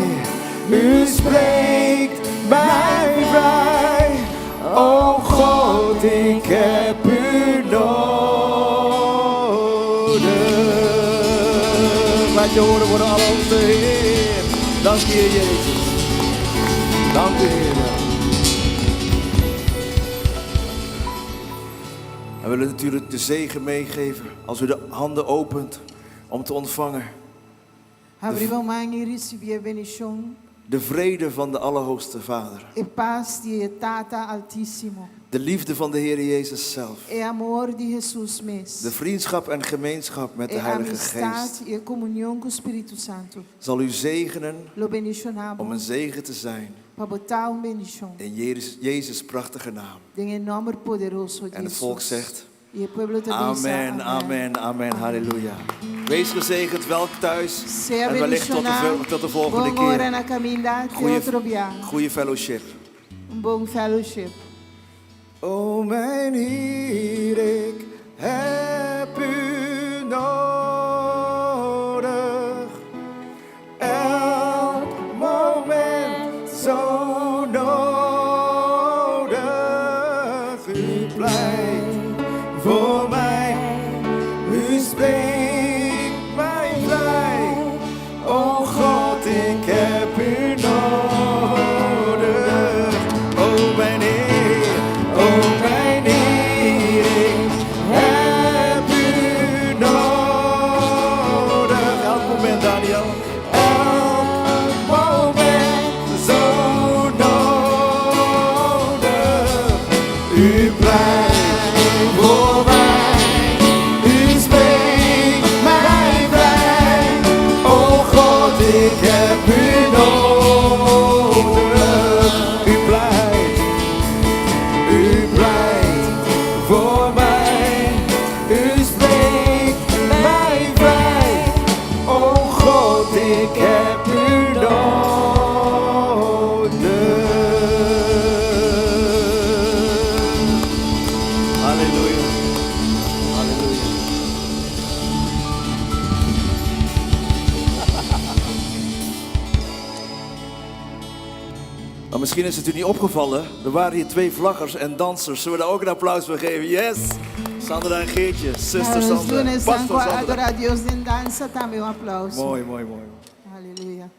u spreekt mij vrij. O God, ik heb u nodig. Laat je horen voor de Allerhoogste Heer. Dank je, Heer Jezus. Dank u, Heer. We willen natuurlijk de zegen meegeven als u de handen opent om te ontvangen. Abrir a mão e receber a bendição De vrede van de Allerhoogste Vader. e paz de Tata Altíssimo. De liefde van de Heer Jezus zelf. é amor de Jesus mesmo. De vriendschap en gemeenschap met de É Heilige amistade Geest e comunhão com o Espírito Santo. zal u zegenen Lo bendicionamos om een zegen te zijn. para botar bendição. In Jezus' prachtige naam. Em nome poderoso de En het Jesus. volk zegt, E o pueblo também diz amen, amen, amen, halleluja. Wees gezegend, welk thuis. Seja En wellicht bendicionado. tot de volgende Bom hora keer. na caminhada até outro viagem. Goeie fellowship. Bom fellowship. O mijn Heer, ik heb u nodig. Elk moment zo nodig. U pleit voor mij, u spreekt mij vrij. O God, ik heb u nodig. O mijn Heer. Oh mijn Heer, ik heb u nodig. Elk moment, Daniel. Elk moment zo nodig. U pleit voor mij, u spreekt mij vrij. Oh God, ik heb u nodig. U pleit. U pleit voor mij, u spreekt mij vrij. O God, ik heb u nodig. Halleluja, halleluja. Maar misschien is het u niet opgevallen. Er waren hier 2 vlaggers en dansers. Zullen we daar ook een applaus voor geven? Yes! Sandra en Geertje, zuster Os Sandra, lunes pastor estão Sandra. adorar a Deus em dança também. Um aplauso. Mooi, mooi, mooi. Aleluia.